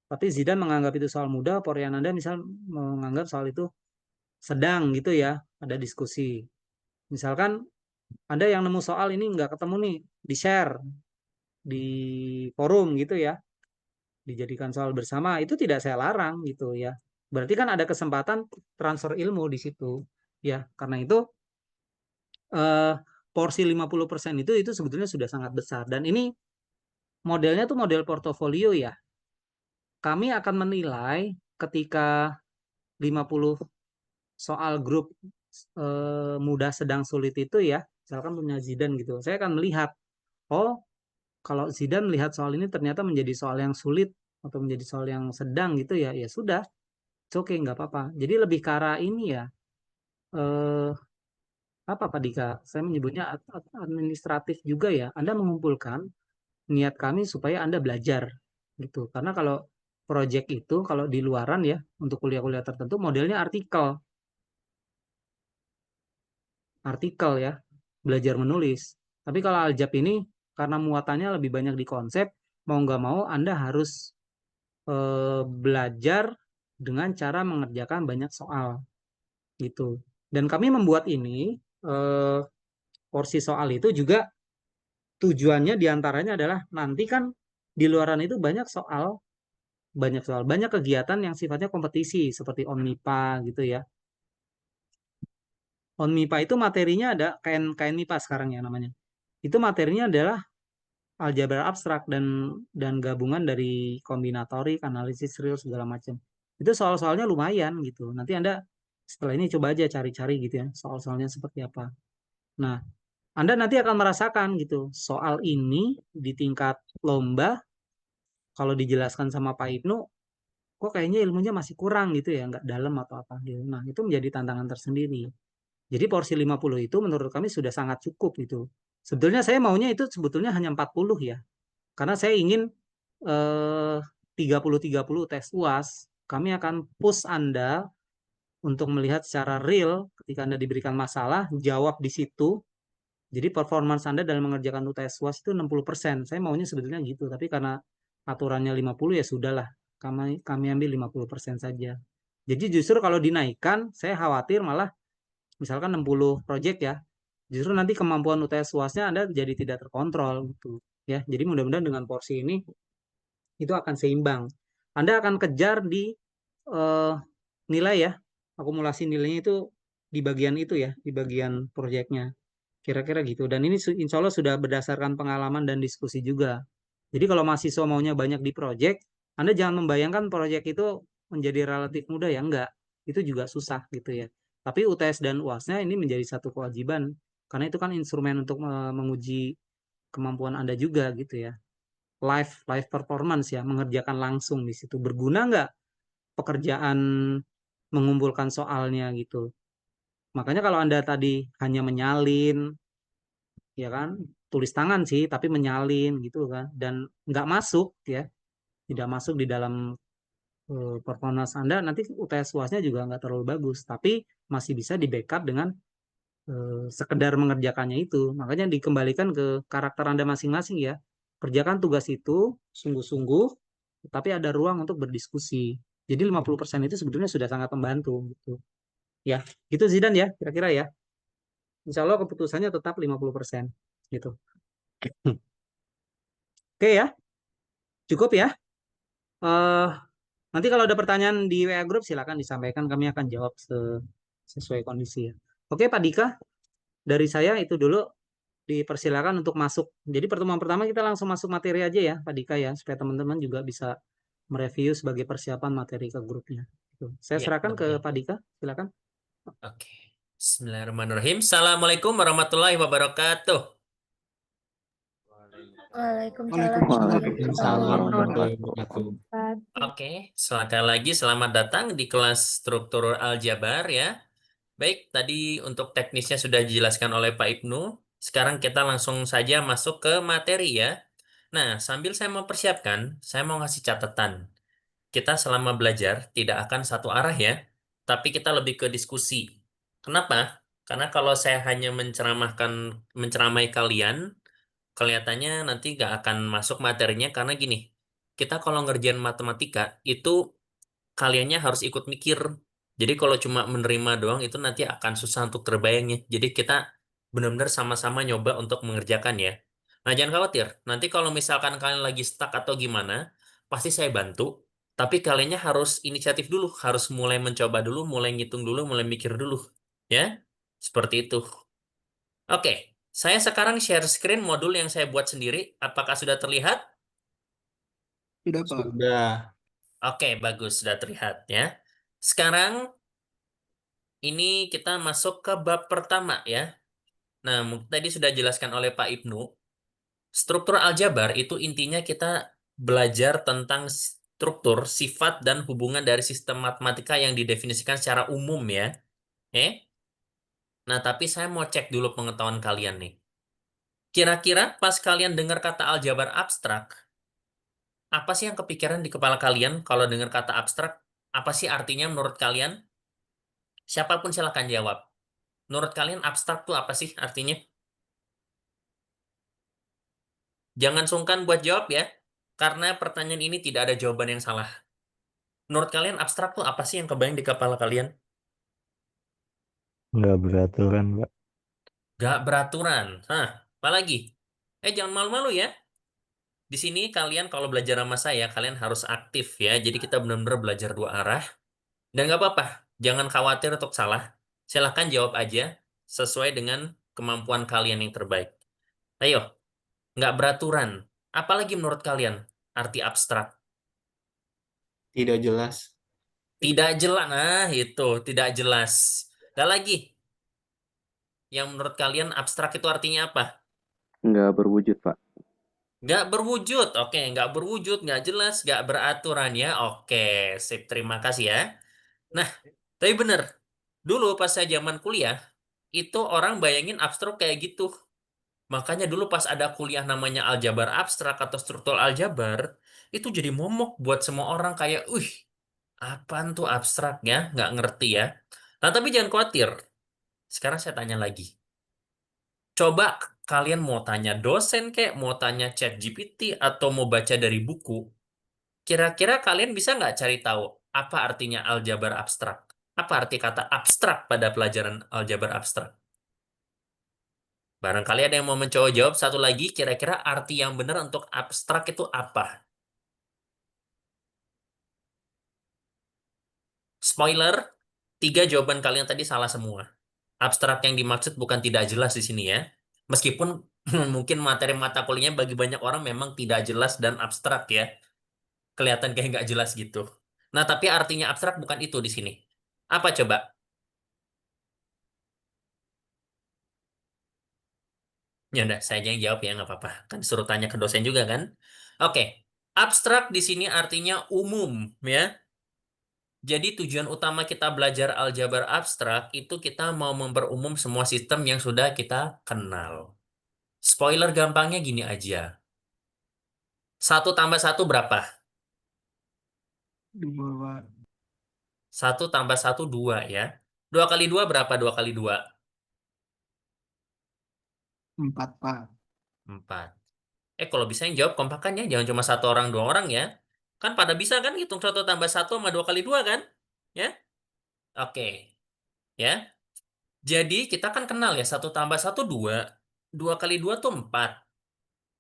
Tapi Zidan menganggap itu soal mudah, Poryananda misal menganggap soal itu sedang gitu ya, ada diskusi. Misalkan Anda yang nemu soal ini nggak ketemu nih, di-share di forum gitu ya, dijadikan soal bersama, itu tidak saya larang gitu ya. Berarti kan ada kesempatan transfer ilmu di situ. Ya, karena itu porsi 50% itu sebetulnya sudah sangat besar. Dan ini modelnya tuh model portofolio ya. Kami akan menilai ketika 50 soal grup mudah sedang sulit itu ya, misalkan punya Zidan gitu. Saya akan melihat, oh kalau Zidan melihat soal ini ternyata menjadi soal yang sulit atau menjadi soal yang sedang gitu ya, ya sudah, oke nggak apa-apa. Jadi lebih ke arah ini ya, eh, apa Pak Dika? Saya menyebutnya administratif juga ya. Anda mengumpulkan niat kami supaya Anda belajar gitu. Karena kalau project itu kalau di luaran ya untuk kuliah-kuliah tertentu modelnya artikel ya, belajar menulis. Tapi kalau Aljab ini karena muatannya lebih banyak di konsep, mau nggak mau Anda harus belajar dengan cara mengerjakan banyak soal gitu. Dan kami membuat ini porsi soal itu juga tujuannya diantaranya adalah nanti kan di luaran itu banyak kegiatan yang sifatnya kompetisi seperti Onmipa gitu ya. Onmipa itu materinya ada KN MIPA sekarang ya namanya. Itu materinya adalah aljabar abstrak dan gabungan dari kombinatorik, analisis real segala macam. Itu soal-soalnya lumayan gitu. Nanti Anda setelah ini coba aja cari-cari gitu ya, soal-soalnya seperti apa. Nah, Anda nanti akan merasakan gitu, soal ini di tingkat lomba kalau dijelaskan sama Pak Ibnu, kok kayaknya ilmunya masih kurang gitu ya, nggak dalam atau apa gitu. Nah, itu menjadi tantangan tersendiri. Jadi porsi 50 itu menurut kami sudah sangat cukup gitu. Sebetulnya saya maunya itu sebetulnya hanya 40 ya. Karena saya ingin 30-30 tes UAS, kami akan push Anda untuk melihat secara real ketika Anda diberikan masalah, jawab di situ. Jadi performance Anda dalam mengerjakan UTS UAS itu 60%. Saya maunya sebetulnya gitu, tapi karena aturannya 50 ya sudahlah. Kami ambil 50% saja. Jadi justru kalau dinaikkan, saya khawatir malah misalkan 60 project ya, justru nanti kemampuan UTS UASnya Anda jadi tidak terkontrol gitu. Ya, jadi mudah-mudahan dengan porsi ini itu akan seimbang. Anda akan kejar di eh, nilai ya, akumulasi nilainya itu di bagian itu ya, di bagian proyeknya. Kira-kira gitu. Dan ini insya Allah sudah berdasarkan pengalaman dan diskusi juga. Jadi kalau mahasiswa maunya banyak di proyek, Anda jangan membayangkan proyek itu menjadi relatif mudah ya, enggak. Itu juga susah gitu ya. Tapi UTS dan UASnya ini menjadi satu kewajiban. Karena itu kan instrumen untuk menguji kemampuan Anda juga gitu ya. Live performance ya, mengerjakan langsung di situ. Berguna nggak pekerjaan mengumpulkan soalnya gitu. Makanya kalau Anda tadi hanya menyalin, ya kan, tulis tangan sih, tapi menyalin gitu kan, dan nggak masuk ya, tidak masuk di dalam performance Anda, nanti UTS UASnya juga nggak terlalu bagus, tapi masih bisa di backup dengan sekedar mengerjakannya itu. Makanya dikembalikan ke karakter Anda masing-masing ya. Kerjakan tugas itu sungguh-sungguh, tapi ada ruang untuk berdiskusi. Jadi 50% itu sebetulnya sudah sangat membantu gitu. Ya, gitu Zidan ya, kira-kira ya. Insya Allah keputusannya tetap 50% gitu. Oke ya, cukup ya. eh Nanti kalau ada pertanyaan di WA Group silakan disampaikan, kami akan jawab sesuai kondisi ya. Oke Pak Dika, dari saya itu dulu, dipersilakan untuk masuk. Jadi pertemuan pertama kita langsung masuk materi aja ya Pak Dika ya, supaya teman-teman juga bisa mereview sebagai persiapan materi ke grupnya. Tuh, saya Iya, serahkan ke betul. Pak Dika, silakan. Oke. Bismillahirrahmanirrahim. Assalamualaikum warahmatullahi wabarakatuh. Waalaikumsalam Waalaikumsalam warahmatullahi warahmatullahi wabarakatuh. wabarakatuh. Oke, sekali lagi selamat datang di kelas struktur aljabar ya. Baik, tadi untuk teknisnya sudah dijelaskan oleh Pak Ibnu. Sekarang kita langsung saja masuk ke materi ya. Nah, sambil saya mempersiapkan, saya mau ngasih catatan. Kita selama belajar tidak akan satu arah ya, tapi kita lebih ke diskusi. Kenapa? Karena kalau saya hanya menceramai kalian, kelihatannya nanti nggak akan masuk materinya karena gini, kita kalau ngerjain matematika itu kaliannya harus ikut mikir. Jadi kalau cuma menerima doang itu nanti akan susah untuk terbayangnya. Jadi kita benar-benar sama-sama nyoba untuk mengerjakan ya. Nah, jangan khawatir. Nanti kalau misalkan kalian lagi stuck atau gimana, pasti saya bantu. Tapi kaliannya harus inisiatif dulu, harus mulai mencoba dulu, mulai ngitung dulu, mulai mikir dulu. Ya, seperti itu. Oke, saya sekarang share screen modul yang saya buat sendiri. Apakah sudah terlihat? Sudah, Pak. Sudah. Oke, bagus, sudah terlihat ya. Sekarang ini kita masuk ke bab pertama ya. Nah, tadi sudah dijelaskan oleh Pak Ibnu. Struktur aljabar itu intinya kita belajar tentang struktur, sifat, dan hubungan dari sistem matematika yang didefinisikan secara umum ya. Oke? Nah, tapi saya mau cek dulu pengetahuan kalian nih. Kira-kira pas kalian dengar kata aljabar abstrak, apa sih yang kepikiran di kepala kalian kalau dengar kata abstrak? Apa sih artinya menurut kalian? Siapapun silakan jawab. Menurut kalian abstrak tuh apa sih artinya? Jangan sungkan buat jawab ya, karena pertanyaan ini tidak ada jawaban yang salah. Menurut kalian abstrak tuh apa sih yang kebayang di kepala kalian? Nggak beraturan, Pak. Gak beraturan. Hah, apa lagi? Jangan malu-malu ya. Di sini kalian kalau belajar sama saya, kalian harus aktif ya. Jadi kita benar-benar belajar dua arah. Dan nggak apa-apa, jangan khawatir untuk salah. Silahkan jawab aja sesuai dengan kemampuan kalian yang terbaik. Ayo, nggak beraturan. Apalagi menurut kalian arti abstrak? Tidak jelas. Tidak jelas. Nah, itu tidak jelas. Dan lagi, yang menurut kalian abstrak itu artinya apa? Nggak berwujud, Pak. Nggak berwujud. Oke, nggak berwujud, nggak jelas, nggak beraturan ya. Oke, sip. Terima kasih ya. Nah, tapi bener. Dulu pas saya zaman kuliah, itu orang bayangin abstrak kayak gitu. Makanya dulu pas ada kuliah namanya aljabar abstrak atau struktur aljabar, itu jadi momok buat semua orang kayak, apaan tuh abstrak ya? Nggak ngerti ya. Nah, tapi jangan khawatir. Sekarang saya tanya lagi. Coba kalian mau tanya dosen kayak, mau tanya chat GPT, atau mau baca dari buku. Kira-kira kalian bisa nggak cari tahu apa artinya aljabar abstrak? Apa arti kata abstrak pada pelajaran aljabar abstrak? Barangkali ada yang mau mencoba jawab satu lagi, kira-kira arti yang benar untuk abstrak itu apa? Spoiler, tiga jawaban kalian tadi salah semua. Abstrak yang dimaksud bukan tidak jelas di sini ya. Meskipun mungkin materi mata kuliahnya bagi banyak orang memang tidak jelas dan abstrak ya. Kelihatan kayak nggak jelas gitu. Nah, tapi artinya abstrak bukan itu di sini. Apa coba? Ya udah, saya aja yang jawab ya, nggak apa-apa. Kan suruh tanya ke dosen juga kan? Oke, abstrak di sini artinya umum ya. Jadi tujuan utama kita belajar aljabar abstrak itu kita mau memperumum semua sistem yang sudah kita kenal. Spoiler gampangnya gini aja. 1 tambah 1 berapa? 2, Pak. 1 tambah 1 2 ya. 2 kali 2 berapa? 2 kali 2? 4, Pak. 4. Kalau bisa yang jawab kompakan ya. Jangan cuma satu orang, dua orang ya. Kan pada bisa kan hitung 1 tambah 1 sama 2 kali 2 kan? Ya? Oke. Ya. Jadi kita kan kenal ya. 1 tambah 1 2. 2 kali 2 tuh 4.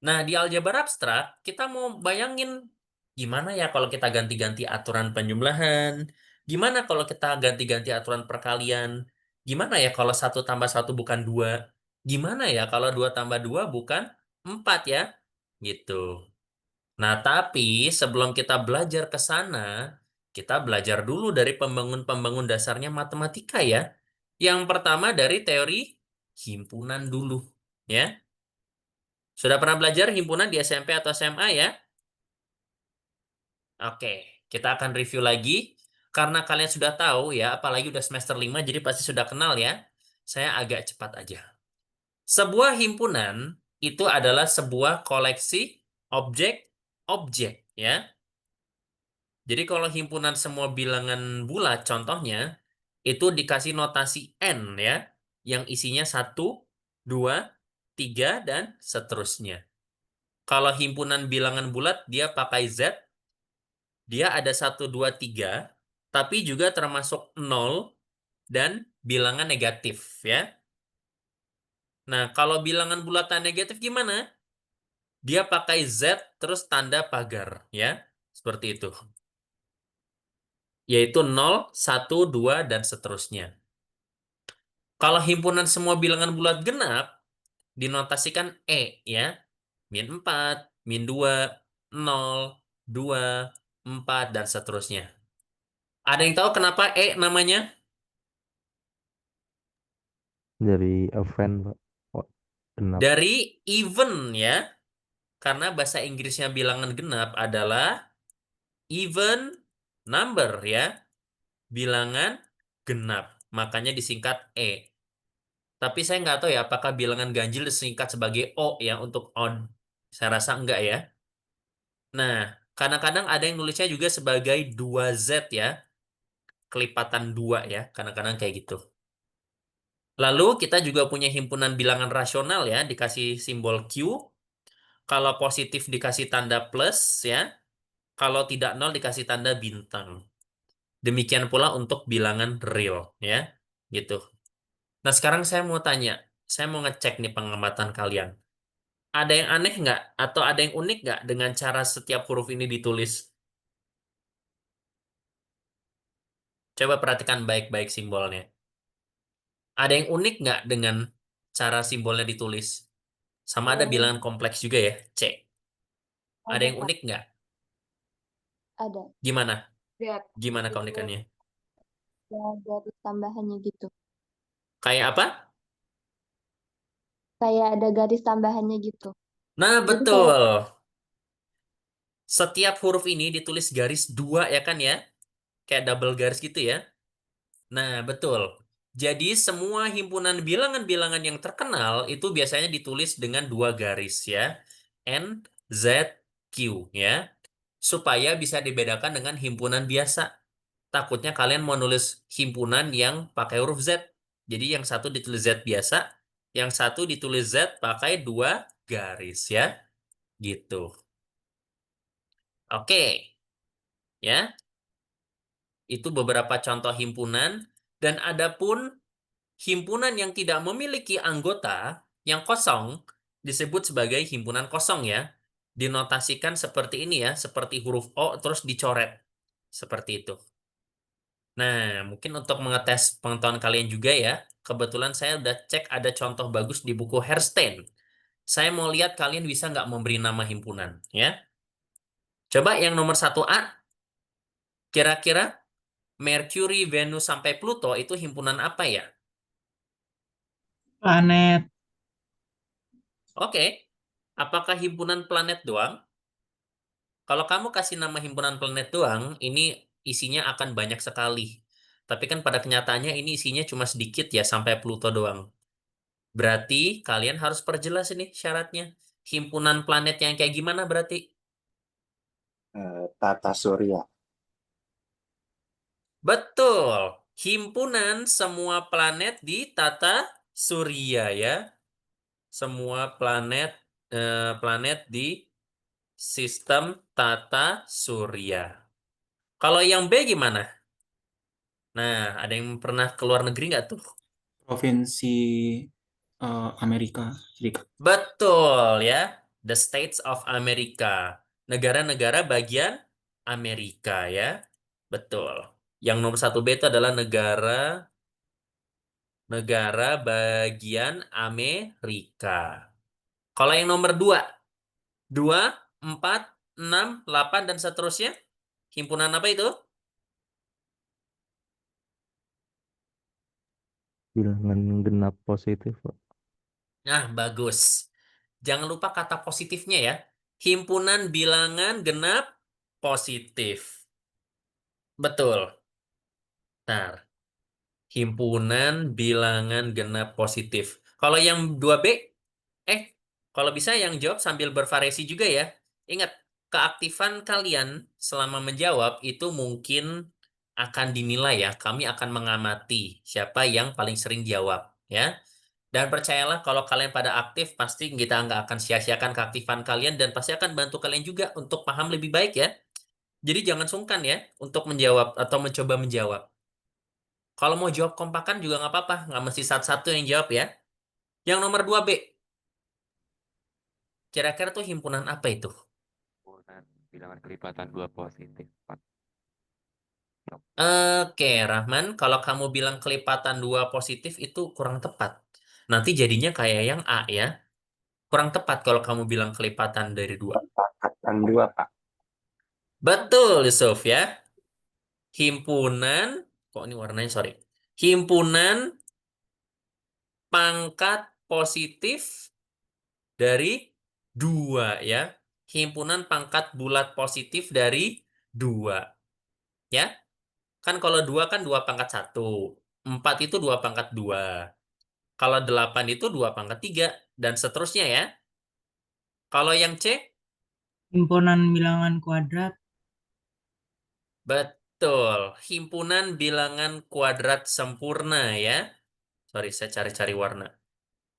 Nah, di aljabar abstrak, kita mau bayangin gimana ya kalau kita ganti-ganti aturan penjumlahan, gimana kalau kita ganti-ganti aturan perkalian, gimana ya kalau 1 tambah 1 bukan 2, gimana ya kalau 2 tambah 2 bukan 4 ya, gitu. Nah, tapi sebelum kita belajar ke sana, Kita belajar dulu dari pembangun-pembangun dasarnya matematika ya. Yang pertama dari teori himpunan dulu, ya. Sudah pernah belajar himpunan di SMP atau SMA ya? Oke, kita akan review lagi. Karena kalian sudah tahu ya, apalagi udah semester 5, jadi pasti sudah kenal ya. Saya agak cepat aja. Sebuah himpunan itu adalah sebuah koleksi objek-objek ya. Jadi kalau himpunan semua bilangan bulat contohnya itu dikasih notasi N ya, yang isinya 1, 2, 3, dan seterusnya. Kalau himpunan bilangan bulat dia pakai Z, dia ada 1, 2, 3, tapi juga termasuk 0 dan bilangan negatif ya. Nah, kalau bilangan bulatan negatif gimana? Dia pakai Z terus tanda pagar ya. Seperti itu. Yaitu 0, 1, 2, dan seterusnya. Kalau himpunan semua bilangan bulat genap, dinotasikan E ya. -4, -2, 0, 2, 4, dan seterusnya. Ada yang tahu kenapa E namanya? Dari event, Pak. Oh, genap. Dari even ya. Karena bahasa Inggrisnya bilangan genap adalah even number ya. Bilangan genap. Makanya disingkat E. Tapi saya nggak tahu ya apakah bilangan ganjil disingkat sebagai O ya untuk odd. Saya rasa enggak ya. Nah, kadang-kadang ada yang nulisnya juga sebagai 2Z ya. Kelipatan 2 ya. Kadang-kadang kayak gitu. Lalu kita juga punya himpunan bilangan rasional ya. Dikasih simbol Q. Kalau positif dikasih tanda plus ya. Kalau tidak nol dikasih tanda bintang. Demikian pula untuk bilangan real ya. Gitu. Nah, sekarang saya mau tanya. Saya mau ngecek nih pengamatan kalian. Ada yang aneh nggak? Atau ada yang unik nggak dengan cara setiap huruf ini ditulis? Coba perhatikan baik-baik simbolnya. Ada yang unik nggak dengan cara simbolnya ditulis? Sama ada bilangan kompleks juga ya, C. Ada Ada, yang Pak. unik nggak? Ada. Gimana? Lihat. Gimana keunikannya? Ya, garis tambahannya gitu. Kayak apa? Kayak ada garis tambahannya gitu. Nah, Jadi betul. kayak Setiap huruf ini ditulis garis 2 ya kan ya? Kayak double garis gitu ya. Nah, betul. Jadi semua himpunan bilangan-bilangan yang terkenal itu biasanya ditulis dengan 2 garis ya. N, Z, Q ya. Supaya bisa dibedakan dengan himpunan biasa. Takutnya kalian mau nulis himpunan yang pakai huruf Z. Jadi yang satu ditulis Z biasa, yang satu ditulis Z pakai 2 garis ya. Gitu. Oke, ya. Itu beberapa contoh himpunan dan adapun himpunan yang tidak memiliki anggota yang kosong disebut sebagai himpunan kosong ya. Dinotasikan seperti ini ya, seperti huruf O terus dicoret. Seperti itu. Nah, mungkin untuk mengetes pengetahuan kalian juga ya, kebetulan saya udah cek ada contoh bagus di buku Herstein. Saya mau lihat kalian bisa nggak memberi nama himpunan, ya. Coba yang nomor 1A, kira-kira Mercury, Venus, sampai Pluto itu himpunan apa ya? Planet. Oke, apakah himpunan planet doang? Kalau kamu kasih nama himpunan planet doang, ini isinya akan banyak sekali. Tapi kan pada kenyataannya ini isinya cuma sedikit ya, sampai Pluto doang. Berarti kalian harus perjelas ini syaratnya. Himpunan planet yang kayak gimana berarti? Tata Surya. Betul. Himpunan semua planet di tata surya ya. Semua planet di sistem tata surya. Kalau yang B gimana? Nah, ada yang pernah keluar negeri nggak tuh? Provinsi Amerika Serikat. Betul ya. The States of America. Negara-negara bagian Amerika ya. Betul. Yang nomor 1B itu adalah negara bagian Amerika. Kalau yang nomor 2, 2, 4, 6, 8, dan seterusnya. Himpunan apa itu? Bilangan genap positif, Pak. Nah, bagus. Jangan lupa kata positifnya ya. Himpunan bilangan genap positif. Betul. Nah, himpunan bilangan genap positif. Kalau yang 2B, kalau bisa yang jawab sambil bervariasi juga ya. Ingat, keaktifan kalian selama menjawab itu mungkin akan dinilai ya. Kami akan mengamati siapa yang paling sering jawab ya. Dan percayalah kalau kalian pada aktif, pasti kita nggak akan sia-siakan keaktifan kalian dan pasti akan bantu kalian juga untuk paham lebih baik ya. Jadi jangan sungkan ya untuk menjawab atau mencoba menjawab. Kalau mau jawab kompakan juga nggak apa-apa, nggak mesti satu-satu yang jawab ya. Yang nomor 2B, kira-kira tuh himpunan apa itu? Himpunan bilangan kelipatan 2 positif, Pak. Oke, Rahman, kalau kamu bilang kelipatan 2 positif itu kurang tepat. Nanti jadinya kayak yang A ya. Kurang tepat kalau kamu bilang kelipatan dari 2. Angkatan 2, Pak. Betul, Yusuf ya. Himpunan, kok ini warnanya, sorry. Himpunan pangkat positif dari 2 ya. Himpunan pangkat bulat positif dari 2. Ya. Kan kalau 2 kan 2 pangkat 1. 4 itu 2 pangkat 2. Kalau 8 itu 2 pangkat 3. Dan seterusnya ya. Kalau yang C, Himpunan bilangan kuadrat. betul. Himpunan bilangan kuadrat sempurna ya. Sorry, saya cari-cari warna.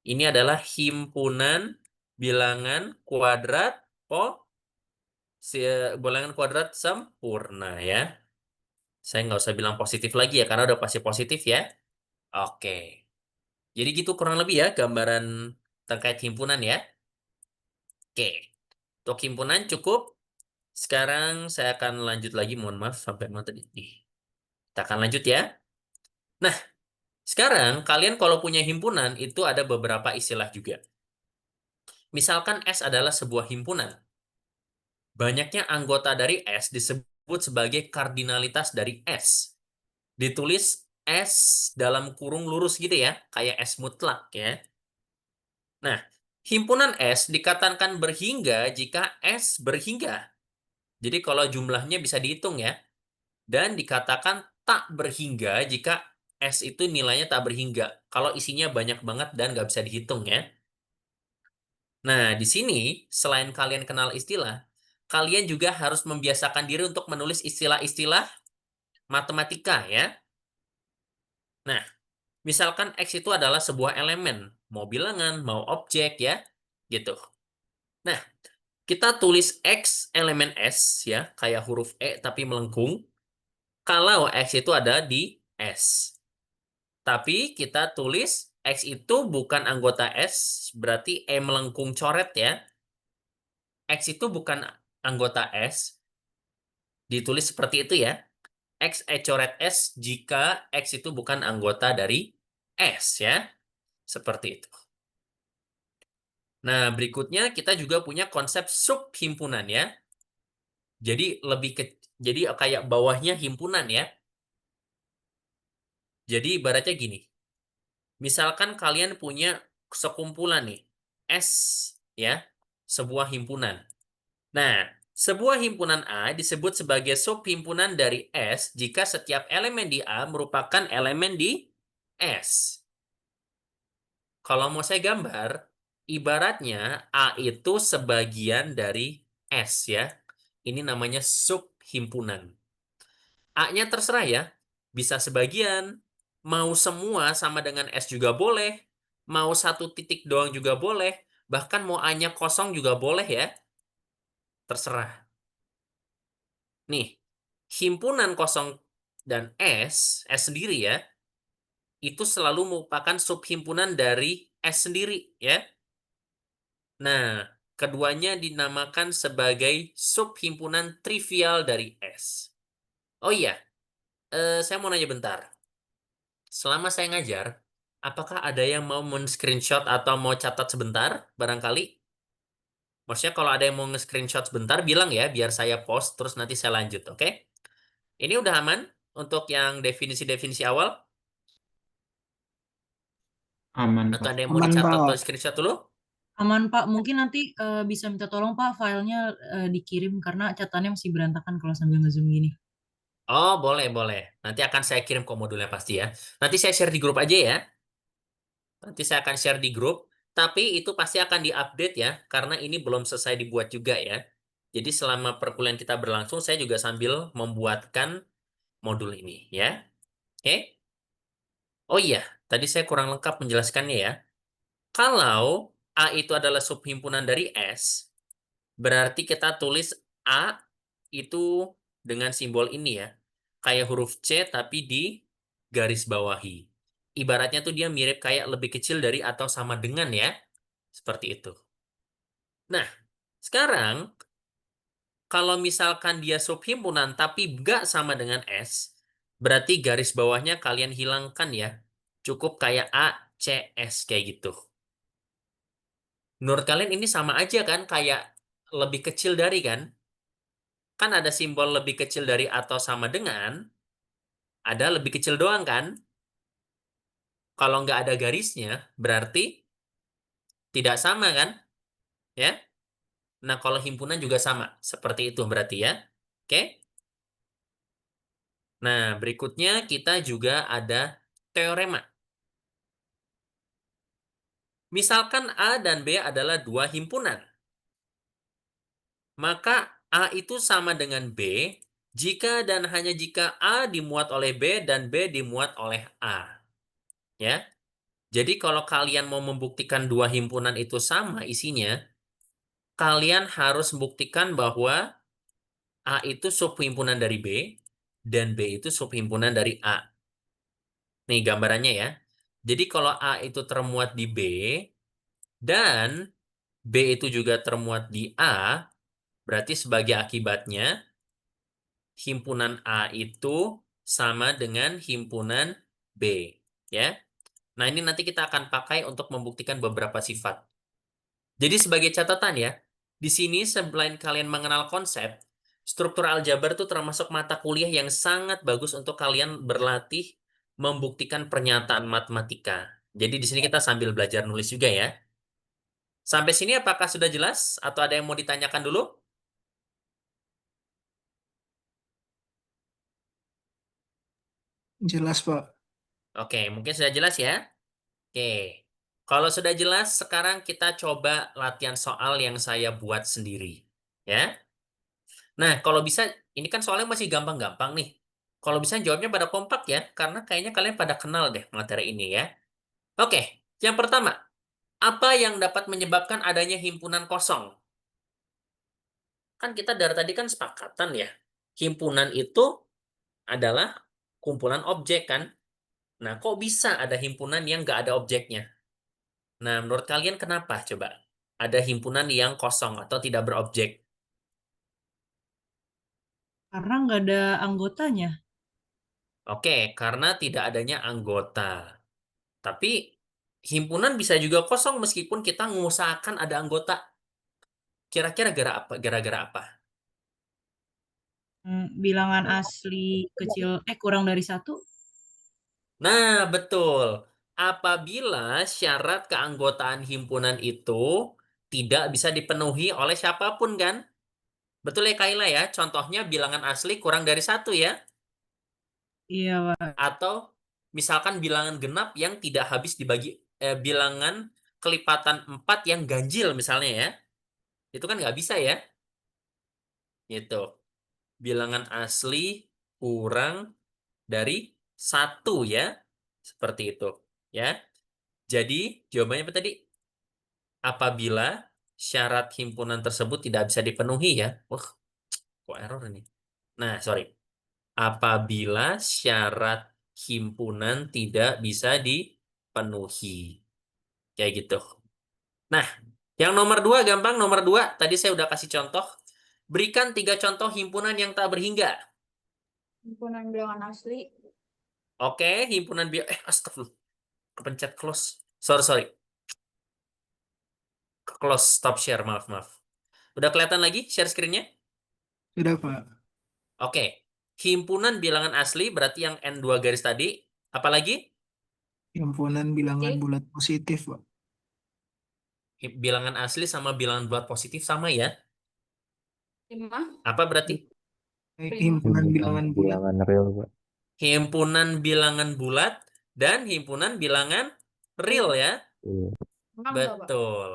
Ini adalah himpunan bilangan kuadrat bilangan kuadrat sempurna ya. Saya nggak usah bilang positif lagi ya, karena udah pasti positif ya. Oke. Jadi gitu kurang lebih ya gambaran terkait himpunan ya. Oke. Untuk himpunan cukup. Sekarang saya akan lanjut lagi. Mohon maaf sampai mana tadi. Kita akan lanjut ya. Nah, sekarang kalian kalau punya himpunan itu ada beberapa istilah juga. Misalkan S adalah sebuah himpunan. Banyaknya anggota dari S disebut sebagai kardinalitas dari S. Ditulis S dalam kurung lurus gitu ya, kayak S mutlak ya. Nah, himpunan S dikatakan berhingga jika S berhingga. Jadi kalau jumlahnya bisa dihitung ya. Dan dikatakan tak berhingga jika S itu nilainya tak berhingga. Kalau isinya banyak banget dan nggak bisa dihitung ya. Nah, di sini selain kalian kenal istilah, kalian juga harus membiasakan diri untuk menulis istilah-istilah matematika ya. Nah, misalkan X itu adalah sebuah elemen, mau bilangan, mau objek ya, gitu. Nah, kita tulis X elemen S ya, kayak huruf E tapi melengkung, kalau X itu ada di S. Tapi kita tulis X itu bukan anggota S, berarti E melengkung coret ya. X itu bukan anggota S, ditulis seperti itu ya. X E coret S jika X itu bukan anggota dari S ya. Seperti itu. Nah, berikutnya kita juga punya konsep subhimpunan ya. Jadi jadi kayak bawahnya himpunan ya. Jadi ibaratnya gini. Misalkan kalian punya sekumpulan nih, S ya, sebuah himpunan. Nah, sebuah himpunan A disebut sebagai subhimpunan dari S jika setiap elemen di A merupakan elemen di S. Kalau mau saya gambar, ibaratnya A itu sebagian dari S ya. Ini namanya subhimpunan. A-nya terserah ya, bisa sebagian, mau semua sama dengan S juga boleh, mau satu titik doang juga boleh, bahkan mau A-nya kosong juga boleh ya, terserah. Nih, himpunan kosong dan S sendiri ya, itu selalu merupakan subhimpunan dari S sendiri ya. Nah, keduanya dinamakan sebagai subhimpunan trivial dari S. Oh iya, saya mau nanya bentar. Selama saya ngajar, apakah ada yang mau men-screenshot atau mau catat sebentar, barangkali? Maksudnya kalau ada yang mau nge-screenshot sebentar, bilang ya, biar saya post, terus nanti saya lanjut, oke? Ini udah aman untuk yang definisi-definisi awal? Aman, Atau Pak. ada yang mau Aman, dicatat Pak. atau screenshot dulu? Aman Pak, mungkin nanti bisa minta tolong Pak filenya dikirim karena catatannya masih berantakan kalau sambil nge-zoom gini. Oh, boleh, boleh. Nanti akan saya kirim ke modulnya pasti ya. Nanti saya share di grup aja ya. Nanti saya akan share di grup, tapi itu pasti akan diupdate ya, karena ini belum selesai dibuat juga ya. Jadi selama perkuliahan kita berlangsung, saya juga sambil membuatkan modul ini ya. Oke? Oh iya, tadi saya kurang lengkap menjelaskannya ya. Kalau A itu adalah subhimpunan dari S, berarti kita tulis A itu dengan simbol ini ya. Kayak huruf C tapi di garis bawahi. Ibaratnya tuh dia mirip kayak lebih kecil dari atau sama dengan ya. Seperti itu. Nah, sekarang kalau misalkan dia subhimpunan tapi nggak sama dengan S, berarti garis bawahnya kalian hilangkan ya. Cukup kayak A, C, S kayak gitu. Menurut kalian ini sama aja kan kayak lebih kecil dari kan? Kan ada simbol lebih kecil dari atau sama dengan, ada lebih kecil doang kan? Kalau nggak ada garisnya, berarti tidak sama kan? Ya. Nah, kalau himpunan juga sama. Seperti itu berarti ya. Oke. Nah, berikutnya kita juga ada teorema. Misalkan A dan B adalah dua himpunan. Maka A itu sama dengan B jika dan hanya jika A dimuat oleh B dan B dimuat oleh A. Ya. Jadi kalau kalian mau membuktikan dua himpunan itu sama isinya, kalian harus membuktikan bahwa A itu subhimpunan dari B dan B itu subhimpunan dari A. Nih gambarannya ya. Jadi kalau A itu termuat di B dan B itu juga termuat di A, berarti sebagai akibatnya himpunan A itu sama dengan himpunan B, ya. Nah, ini nanti kita akan pakai untuk membuktikan beberapa sifat. Jadi sebagai catatan ya, di sini selain kalian mengenal konsep, struktur aljabar itu termasuk mata kuliah yang sangat bagus untuk kalian berlatih membuktikan pernyataan matematika. Jadi di sini kita sambil belajar nulis juga ya. Sampai sini apakah sudah jelas atau ada yang mau ditanyakan dulu? Jelas, Pak. Oke, mungkin sudah jelas ya. Oke. Kalau sudah jelas, sekarang kita coba latihan soal yang saya buat sendiri. Ya. Nah, kalau bisa, ini kan soalnya masih gampang-gampang nih. Kalau bisa jawabnya pada kompak ya, karena kayaknya kalian pada kenal deh materi ini ya. Oke, yang pertama, apa yang dapat menyebabkan adanya himpunan kosong? Kan kita dari tadi kan sepakatan ya. Himpunan itu adalah kumpulan objek kan? Nah, kok bisa ada himpunan yang nggak ada objeknya? Nah, menurut kalian kenapa coba? Ada himpunan yang kosong atau tidak berobjek? Karena nggak ada anggotanya. Oke, karena tidak adanya anggota. Tapi himpunan bisa juga kosong meskipun kita mengusahakan ada anggota. Kira-kira gara apa? Gara-gara apa? Bilangan asli kecil, kurang dari satu. Nah, betul. Apabila syarat keanggotaan himpunan itu tidak bisa dipenuhi oleh siapapun kan? Betul ya Kaila ya? Contohnya bilangan asli kurang dari satu ya? Iya, Pak. Atau misalkan bilangan genap yang tidak habis dibagi, bilangan kelipatan 4 yang ganjil misalnya ya. Itu kan nggak bisa ya. Gitu. Bilangan asli kurang dari satu ya. Seperti itu. Ya. Jadi jawabannya apa tadi? Apabila syarat himpunan tersebut tidak bisa dipenuhi ya. Wah, kok error ini? Nah, sorry. Apabila syarat himpunan tidak bisa dipenuhi. Kayak gitu. Nah, yang nomor dua gampang. Nomor dua, tadi saya udah kasih contoh. Berikan 3 contoh himpunan yang tak berhingga. Himpunan bilangan asli. Oke, himpunan astagfirullah. Kepencet close. Sorry. Close, stop share. Maaf. Udah kelihatan lagi share screen-nya? Sudah, Pak. Oke. Himpunan bilangan asli berarti yang N2 garis tadi. Apalagi? Himpunan bilangan Oke. bulat positif, Pak. Bilangan asli sama bilangan bulat positif sama ya. 5. Apa berarti? Prima. Himpunan Himpunan bilangan bulat. bilangan real, Pak. Himpunan bilangan bulat dan himpunan bilangan real ya. Iya. Enggak, Pak. Betul.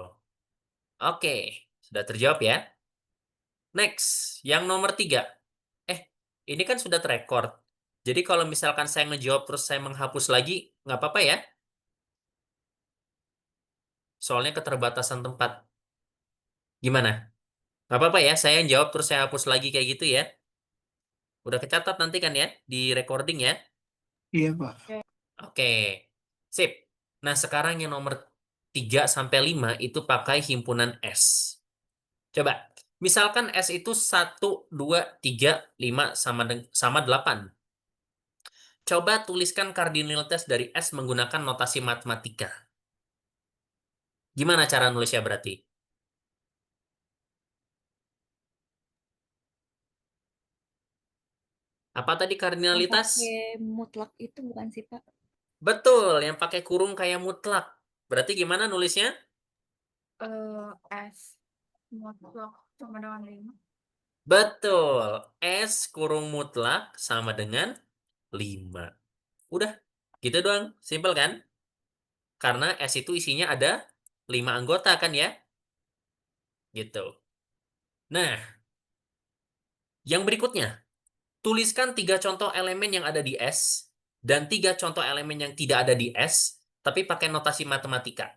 Oke, sudah terjawab ya. Next, yang nomor 3. Ini kan sudah terekord. Jadi kalau misalkan saya ngejawab terus saya menghapus lagi, nggak apa-apa ya. Soalnya keterbatasan tempat. Gimana? Nggak apa-apa ya, saya yang jawab terus saya hapus lagi kayak gitu ya. Udah kecatat nanti kan ya, di recording ya. Iya, Pak. Oke, sip. Nah, sekarang yang nomor 3 sampai 5 itu pakai himpunan S. Coba, misalkan S itu 1, 2, 3, 5, sama 8. Coba tuliskan kardinalitas dari S menggunakan notasi matematika. Gimana cara nulisnya berarti? Apa tadi Yang kardinalitas? pakai mutlak itu bukan sih, Pak? Betul, yang pakai kurung kayak mutlak. Berarti gimana nulisnya? S mutlak sama dengan 5. Betul, S kurung mutlak sama dengan 5. Udah, gitu doang. Simpel kan? Karena S itu isinya ada 5 anggota kan ya? Gitu. Nah, yang berikutnya. Tuliskan 3 contoh elemen yang ada di S dan 3 contoh elemen yang tidak ada di S, tapi pakai notasi matematika.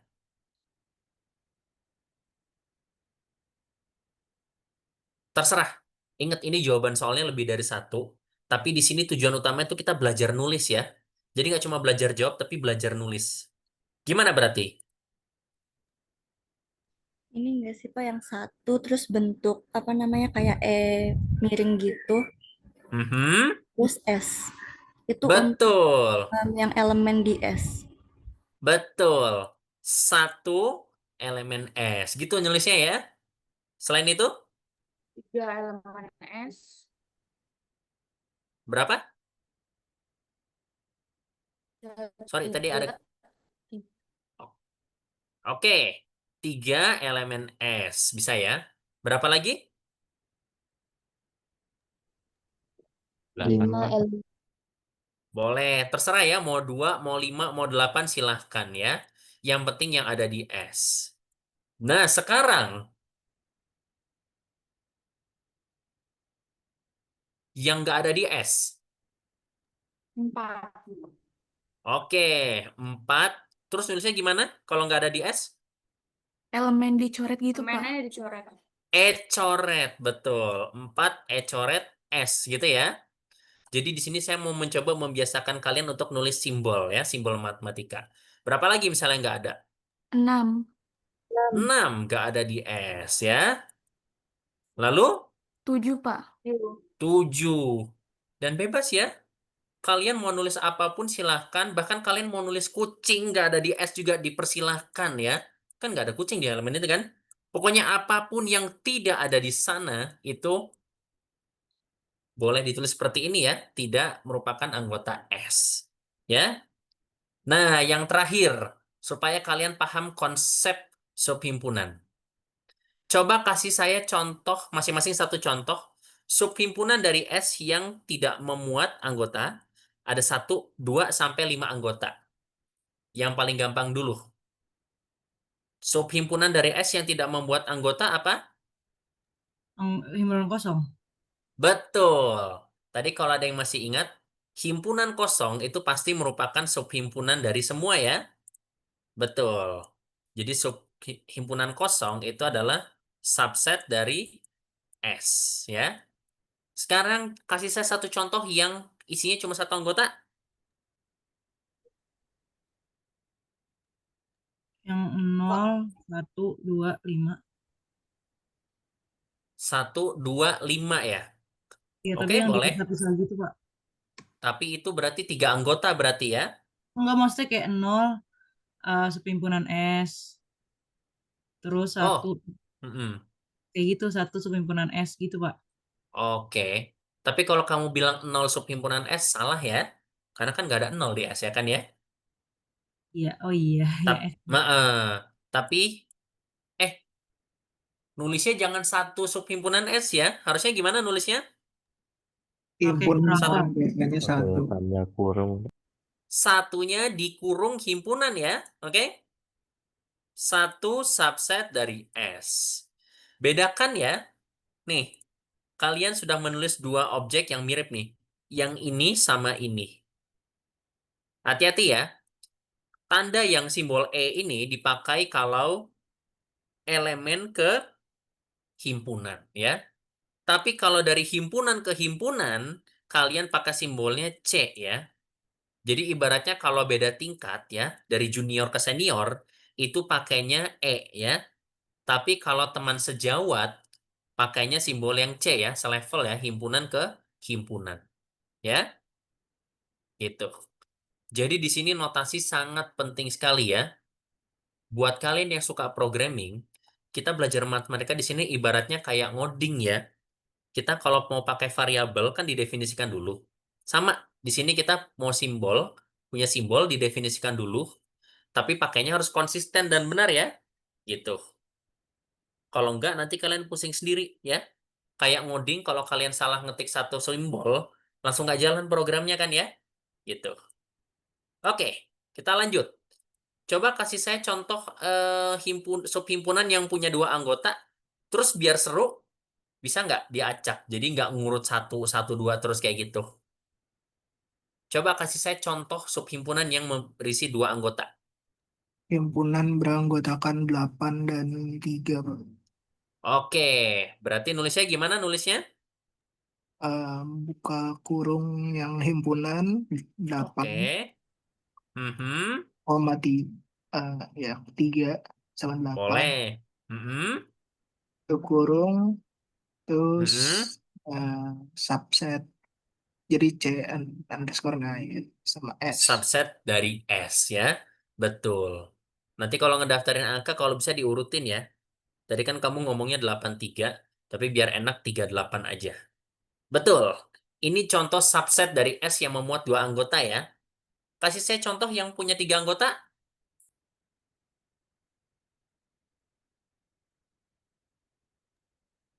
Terserah. Ingat ini jawaban soalnya lebih dari 1, tapi di sini tujuan utama itu kita belajar nulis ya. Jadi nggak cuma belajar jawab, tapi belajar nulis. Gimana berarti? Ini enggak sih, Pak, yang satu terus bentuk apa namanya kayak miring gitu, Mhm, terus S. Itu untuk betul, yang elemen di S. betul. 1 elemen S. Gitu nulisnya ya. Selain itu, 3 elemen S. berapa? Sorry, tadi ada. 3. Oke, 3 elemen S. Bisa ya? Berapa lagi? 8, 5. Pak. Boleh, terserah ya. Mau 2, mau 5, mau 8, silahkan ya. Yang penting yang ada di S. Nah, sekarang yang nggak ada di S. 4. Oke, 4. Terus nulisnya gimana kalau nggak ada di S? Elemen dicoret gitu, Pak. Elemennya dicoret. E-coret, betul. 4 E-coret S gitu ya. Jadi di sini saya mau mencoba membiasakan kalian untuk nulis simbol ya, simbol matematika. Berapa lagi misalnya nggak ada? 6. 6 nggak ada di S ya. Lalu 7, Pak. 7. Dan bebas ya. Kalian mau nulis apapun silahkan. Bahkan kalian mau nulis kucing nggak ada di S juga dipersilahkan ya. Kan nggak ada kucing di elemen itu kan. Pokoknya apapun yang tidak ada di sana itu boleh ditulis seperti ini ya. Tidak merupakan anggota S. Ya. Nah, yang terakhir. Supaya kalian paham konsep subhimpunan. Coba kasih saya contoh, masing-masing satu contoh, subhimpunan dari S yang tidak memuat anggota, ada 1, 2, sampai 5 anggota. Yang paling gampang dulu. Subhimpunan dari S yang tidak membuat anggota apa? Himpunan kosong. Betul. Tadi kalau ada yang masih ingat, himpunan kosong itu pasti merupakan subhimpunan dari semua ya. Betul. Jadi subhimpunan kosong itu adalah subset dari S ya. Sekarang kasih saya satu contoh yang isinya cuma 1 anggota. Yang 0, 1, 2, 5. 1, 2, 5 ya. Ya, tapi Oke, yang boleh. dipisah-pisah gitu, Pak. Tapi itu berarti 3 anggota berarti ya. Enggak, maksudnya kayak 0, subhimpunan S. Terus 1, Oh, mm-mm. kayak gitu, 1 subhimpunan S gitu, Pak. Oke. Tapi kalau kamu bilang 0 subhimpunan S, salah ya. Karena kan nggak ada 0 di S ya kan ya. Iya, oh iya, ya. Tapi nulisnya jangan satu subhimpunan S ya. Harusnya gimana nulisnya? Himpunan berapa? biasanya Pakai satu. tanda kurung. Satunya dikurung himpunan ya. Oke? Satu subset dari S. Bedakan ya. Nih, kalian sudah menulis dua objek yang mirip nih. Yang ini sama ini. Hati-hati ya. Tanda yang simbol E ini dipakai kalau elemen ke himpunan ya. Tapi kalau dari himpunan ke himpunan, kalian pakai simbolnya C ya. Jadi ibaratnya kalau beda tingkat ya, dari junior ke senior, itu pakainya E ya. Tapi kalau teman sejawat, pakainya simbol yang C ya, selevel ya, himpunan ke himpunan. Ya, gitu. Jadi di sini notasi sangat penting sekali ya. Buat kalian yang suka programming, kita belajar matematika di sini ibaratnya kayak ngoding ya. Kita kalau mau pakai variabel kan didefinisikan dulu. Sama, di sini kita mau simbol, punya simbol didefinisikan dulu, tapi pakainya harus konsisten dan benar ya. Gitu. Kalau enggak nanti kalian pusing sendiri ya. Kayak ngoding kalau kalian salah ngetik satu simbol, langsung nggak jalan programnya kan ya. Gitu. Oke, kita lanjut. Coba kasih saya contoh subhimpunan yang punya dua anggota. Terus biar seru, bisa nggak diacak? Jadi nggak ngurut satu, satu, dua terus kayak gitu. Coba kasih saya contoh subhimpunan yang berisi dua anggota. Himpunan beranggotakan 8 dan 3, Pak. Oke, berarti nulisnya gimana nulisnya? Buka kurung yang himpunan 8, Oke. Mhm, koma 3, ya 3 sama 8. boleh. Mhm, Itu kurung, terus mhm. eh, subset. Jadi C underscore 9 sama S. Subset dari S ya. Betul. Nanti kalau ngedaftarin angka kalau bisa diurutin ya. Tadi kan kamu ngomongnya 83, tapi biar enak 38 aja. Betul. Ini contoh subset dari S yang memuat dua anggota ya. Kasih saya contoh yang punya tiga anggota.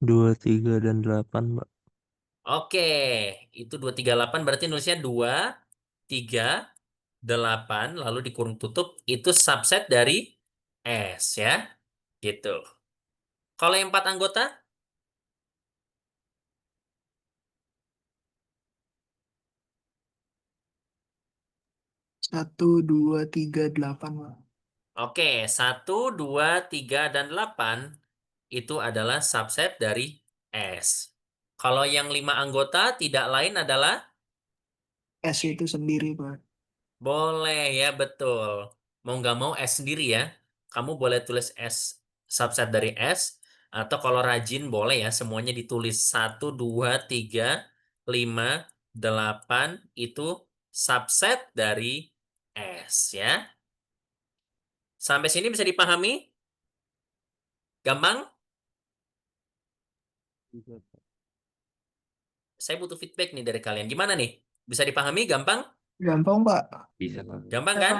2, 3, dan 8, Mbak. Oke, itu 238 berarti nulisnya 2, 3, 8, lalu dikurung tutup. Itu subset dari S ya. Gitu. Kalau yang 4 anggota, 1, 2, 3, 8, Pak. oke, 1, 2, 3, dan 8 itu adalah subset dari S. Kalau yang 5 anggota tidak lain adalah S itu sendiri, Pak. boleh ya, betul. Mau nggak mau S sendiri ya. Kamu boleh tulis S subset dari S, atau kalau rajin boleh ya, semuanya ditulis 1, 2, 3, 5, 8 itu subset dari S ya. Sampai sini bisa dipahami? Gampang? Saya butuh feedback nih dari kalian. Gimana nih? Bisa dipahami? Gampang? Gampang, Pak. Bisa, Pak. Gampang kan?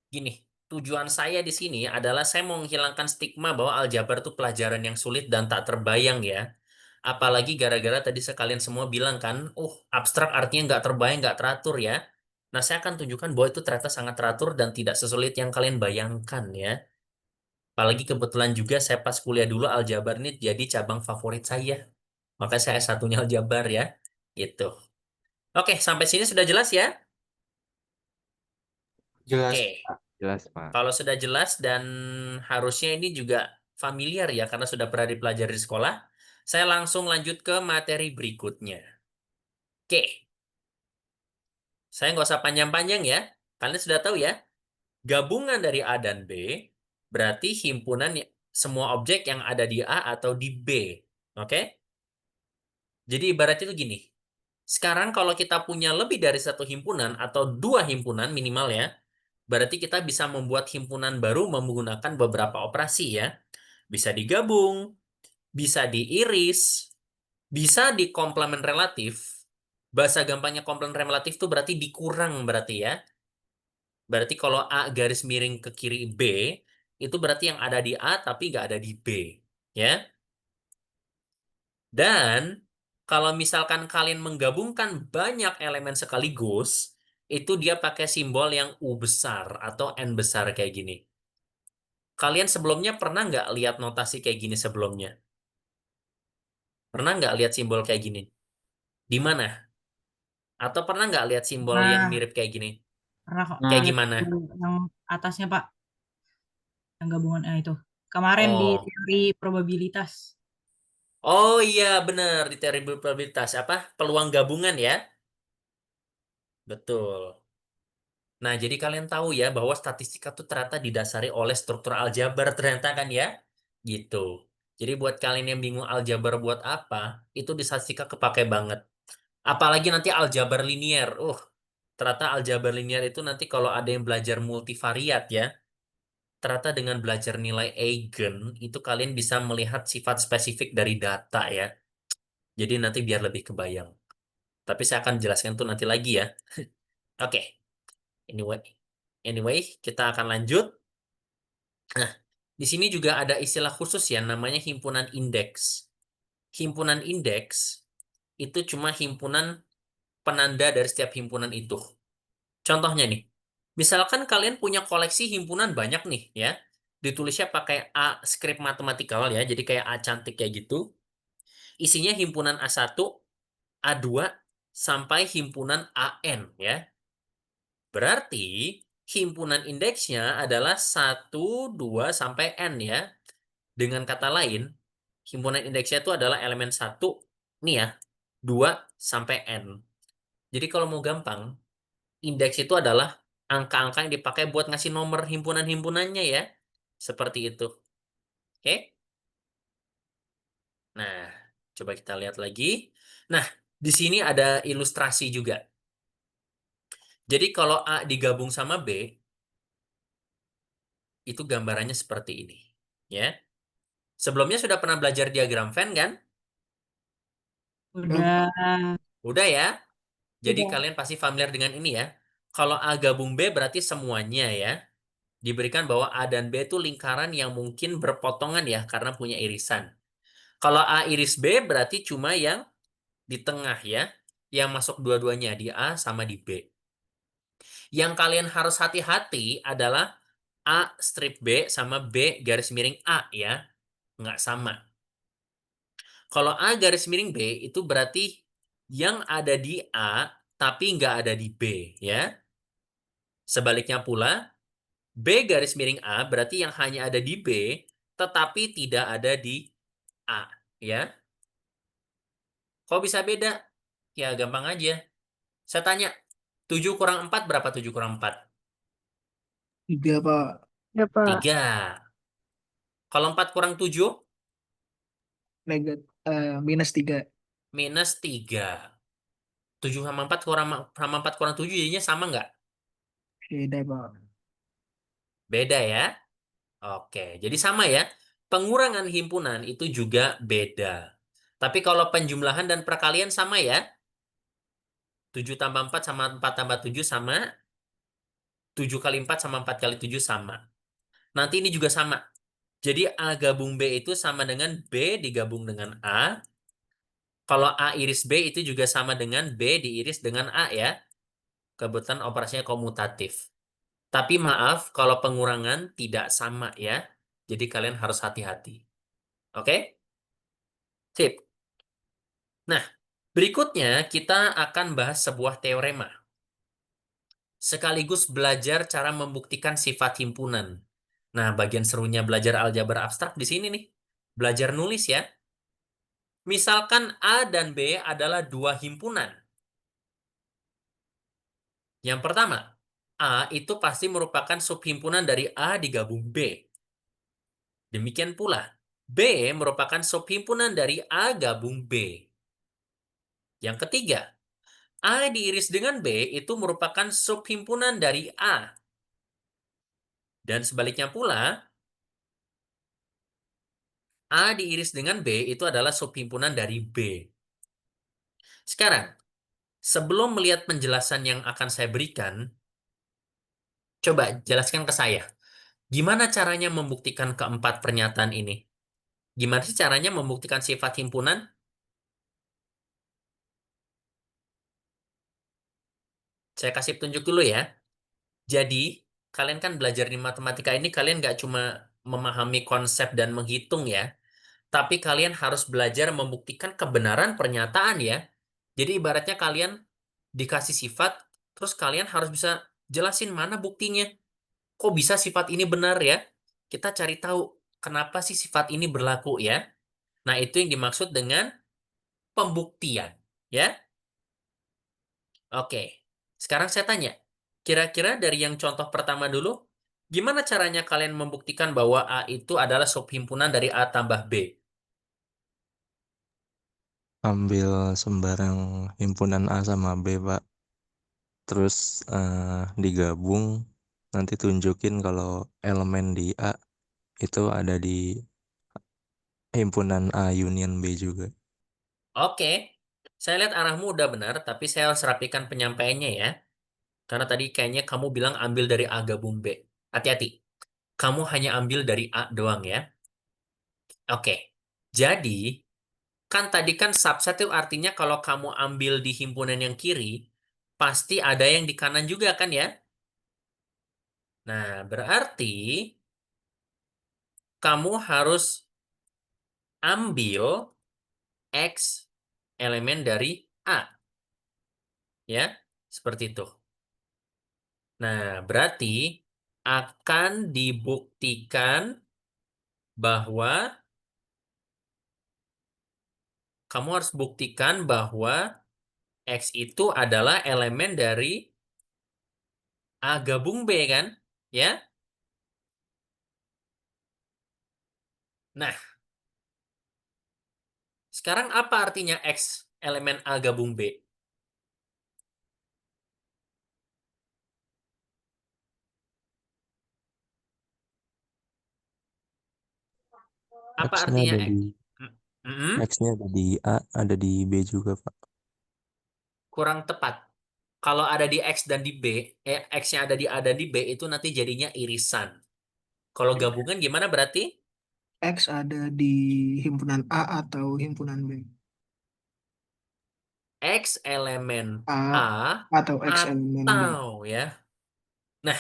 Gini, tujuan saya di sini adalah saya mau menghilangkan stigma bahwa aljabar itu pelajaran yang sulit dan tak terbayang ya. Apalagi gara-gara tadi sekalian semua bilang kan, abstrak artinya nggak terbayang, nggak teratur ya. Nah, saya akan tunjukkan bahwa itu ternyata sangat teratur dan tidak sesulit yang kalian bayangkan ya. Apalagi kebetulan juga saya pas kuliah dulu aljabar ini jadi cabang favorit saya. Maka saya satunya aljabar ya. Gitu. Oke, sampai sini sudah jelas ya? Jelas. Oke. Jelas, Pak. Kalau sudah jelas dan harusnya ini juga familiar ya karena sudah pernah dipelajari di sekolah, saya langsung lanjut ke materi berikutnya. Oke, saya nggak usah panjang-panjang ya. Kalian sudah tahu ya, gabungan dari A dan B berarti himpunan semua objek yang ada di A atau di B. Oke? Jadi ibaratnya itu gini. Sekarang kalau kita punya lebih dari satu himpunan atau dua himpunan minimal ya, berarti kita bisa membuat himpunan baru menggunakan beberapa operasi ya. Bisa digabung, bisa diiris, bisa dikomplement relatif. Bahasa gampangnya komplement relatif itu berarti dikurang berarti ya. Berarti kalau A garis miring ke kiri B, itu berarti yang ada di A tapi nggak ada di B. Ya. Dan kalau misalkan kalian menggabungkan banyak elemen sekaligus, itu dia pakai simbol yang U besar atau N besar kayak gini. Kalian sebelumnya pernah nggak lihat notasi kayak gini sebelumnya? Pernah nggak lihat simbol kayak gini? Di mana? Atau pernah nggak lihat simbol yang Nah, mirip kayak gini? pernah kok Kayak Nah, lihat gimana? yang atasnya Pak, yang gabungan itu. Kemarin di Oh, teori probabilitas. oh iya bener di teori probabilitas apa? Peluang gabungan ya? Betul. Nah, jadi kalian tahu ya bahwa statistika tuh ternyata didasari oleh struktur aljabar ternyata kan ya? Gitu. Jadi buat kalian yang bingung aljabar buat apa, itu di statistika kepake banget. Apalagi nanti aljabar linier. Ternyata aljabar linier itu nanti kalau ada yang belajar multivariat ya, ternyata dengan belajar nilai eigen, itu kalian bisa melihat sifat spesifik dari data ya. Jadi nanti biar lebih kebayang. Tapi saya akan jelaskan tuh nanti lagi ya. Oke, anyway. Anyway, kita akan lanjut. Nah, di sini juga ada istilah khusus ya, namanya himpunan indeks. Himpunan indeks itu cuma himpunan penanda dari setiap himpunan itu. Contohnya nih, misalkan kalian punya koleksi himpunan banyak nih ya, ditulisnya pakai A script matematikal ya, jadi kayak A cantik kayak gitu. Isinya himpunan A1, A2, sampai himpunan AN ya. Berarti himpunan indeksnya adalah 1, 2, sampai N ya. Dengan kata lain, himpunan indeksnya itu adalah elemen 1, nih ya, 2, sampai N. Jadi kalau mau gampang, indeks itu adalah angka-angka yang dipakai buat ngasih nomor himpunan-himpunannya ya. Seperti itu. Oke? Nah, coba kita lihat lagi. Nah, di sini ada ilustrasi juga. Jadi kalau A digabung sama B, itu gambarannya seperti ini. Ya. Sebelumnya sudah pernah belajar diagram Venn kan? Udah, Udah ya? Jadi Udah. kalian pasti familiar dengan ini ya. Kalau A gabung B berarti semuanya ya. Diberikan bahwa A dan B itu lingkaran yang mungkin berpotongan ya karena punya irisan. Kalau A iris B berarti cuma yang di tengah ya. Yang masuk dua-duanya di A sama di B. Yang kalian harus hati-hati adalah A strip B sama B garis miring A ya. Nggak sama. Kalau A garis miring B itu berarti yang ada di A tapi nggak ada di B ya. Sebaliknya pula, B garis miring A berarti yang hanya ada di B tetapi tidak ada di A ya. Kok bisa beda? Ya gampang aja. Saya tanya, 7 kurang 4 berapa 7 kurang 4? 3, Pak. Ya, Pak. 3. Kalau 4 kurang 7? -3. Minus 3. 7 sama 4 kurang, sama 4 kurang 7 jadinya sama nggak? Beda, Pak. Beda ya? Oke, jadi sama ya. Pengurangan himpunan itu juga beda. Tapi kalau penjumlahan dan perkalian sama ya. 7 tambah 4 sama 4 tambah 7 sama. 7 kali 4 sama 4 kali 7 sama. Nanti ini juga sama. Jadi A gabung B itu sama dengan B digabung dengan A. Kalau A iris B itu juga sama dengan B diiris dengan A ya. Kebetulan operasinya komutatif. Tapi maaf kalau pengurangan tidak sama ya. Jadi kalian harus hati-hati. Oke? Sip. Nah, berikutnya kita akan bahas sebuah teorema. Sekaligus belajar cara membuktikan sifat himpunan. Nah, bagian serunya belajar aljabar abstrak di sini nih. Belajar nulis ya. Misalkan A dan B adalah dua himpunan. Yang pertama, A itu pasti merupakan subhimpunan dari A digabung B. Demikian pula, B merupakan subhimpunan dari A gabung B. Yang ketiga, A diiris dengan B itu merupakan subhimpunan dari A. Dan sebaliknya pula, A diiris dengan B itu adalah subhimpunan dari B. Sekarang, sebelum melihat penjelasan yang akan saya berikan, Coba jelaskan ke saya. Gimana caranya membuktikan keempat pernyataan ini? Gimana sih caranya membuktikan sifat himpunan? Saya kasih petunjuk dulu ya. Jadi, kalian kan belajar di matematika ini, kalian nggak cuma memahami konsep dan menghitung ya, tapi kalian harus belajar membuktikan kebenaran pernyataan ya. Jadi ibaratnya kalian dikasih sifat, terus kalian harus bisa jelasin mana buktinya. Kok bisa sifat ini benar ya? Kita cari tahu kenapa sih sifat ini berlaku ya. Nah, itu yang dimaksud dengan pembuktian ya. Oke, sekarang saya tanya, kira-kira dari yang contoh pertama dulu, gimana caranya kalian membuktikan bahwa A itu adalah subhimpunan dari A tambah B? Ambil sembarang himpunan A sama B, Pak. Terus digabung, nanti tunjukin kalau elemen di A itu ada di himpunan A union B juga. Oke, saya lihat arahmu udah benar, tapi saya harus rapikan penyampaiannya ya. Karena tadi kayaknya kamu bilang ambil dari A gabung B. Hati-hati, kamu hanya ambil dari A doang ya. Oke, jadi kan tadi kan subset itu artinya kalau kamu ambil di himpunan yang kiri, pasti ada yang di kanan juga kan ya? Nah, berarti kamu harus ambil X elemen dari A. Ya, seperti itu. Nah, berarti akan dibuktikan bahwa kamu harus buktikan bahwa X itu adalah elemen dari A gabung B kan? Ya. Nah, sekarang apa artinya X elemen A gabung B? Apa X-nya artinya ada X? di Mm-mm, X-nya ada di A, ada di B juga, Pak. kurang tepat. Kalau ada di X dan di B, X-nya ada di A dan di B, itu nanti jadinya irisan. Kalau gabungan gimana berarti? X ada di himpunan A atau himpunan B. X elemen A A atau X elemen B. atau ya. Nah,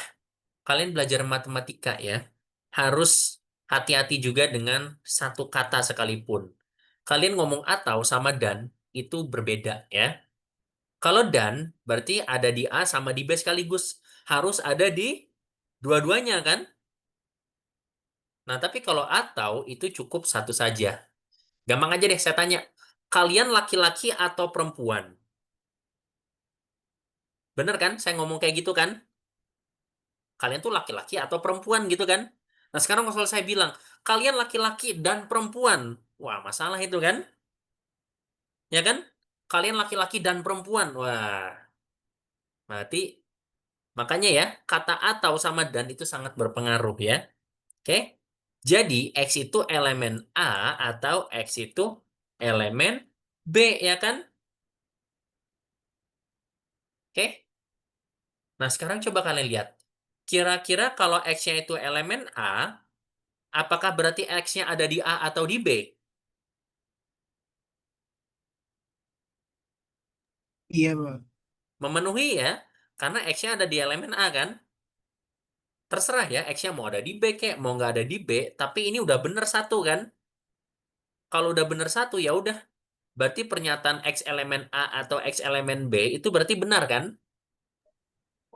kalian belajar matematika ya, harus hati-hati juga dengan satu kata sekalipun. Kalian ngomong atau sama dan itu berbeda ya. Kalau dan berarti ada di A sama di B sekaligus. Harus ada di dua-duanya kan? Nah, tapi kalau atau itu cukup satu saja. Gampang aja deh saya tanya. Kalian laki-laki atau perempuan? Bener kan? Saya ngomong kayak gitu kan? Kalian tuh laki-laki atau perempuan gitu kan? Nah, sekarang kalau saya bilang, kalian laki-laki dan perempuan. Wah, masalah itu kan? Ya kan? Kalian laki-laki dan perempuan. Wah, berarti makanya ya, kata atau sama dan itu sangat berpengaruh ya. Oke? Jadi, X itu elemen A atau X itu elemen B, ya kan? Oke? Nah, sekarang coba kalian lihat. Kira-kira kalau X-nya itu elemen A, apakah berarti X-nya ada di A atau di B? Iya, Pak. Memenuhi ya, karena X-nya ada di elemen A kan? Terserah ya, X-nya mau ada di B kek, mau nggak ada di B, tapi ini udah bener satu kan? Kalau udah bener satu, ya udah. Berarti pernyataan X elemen A atau X elemen B itu berarti benar kan?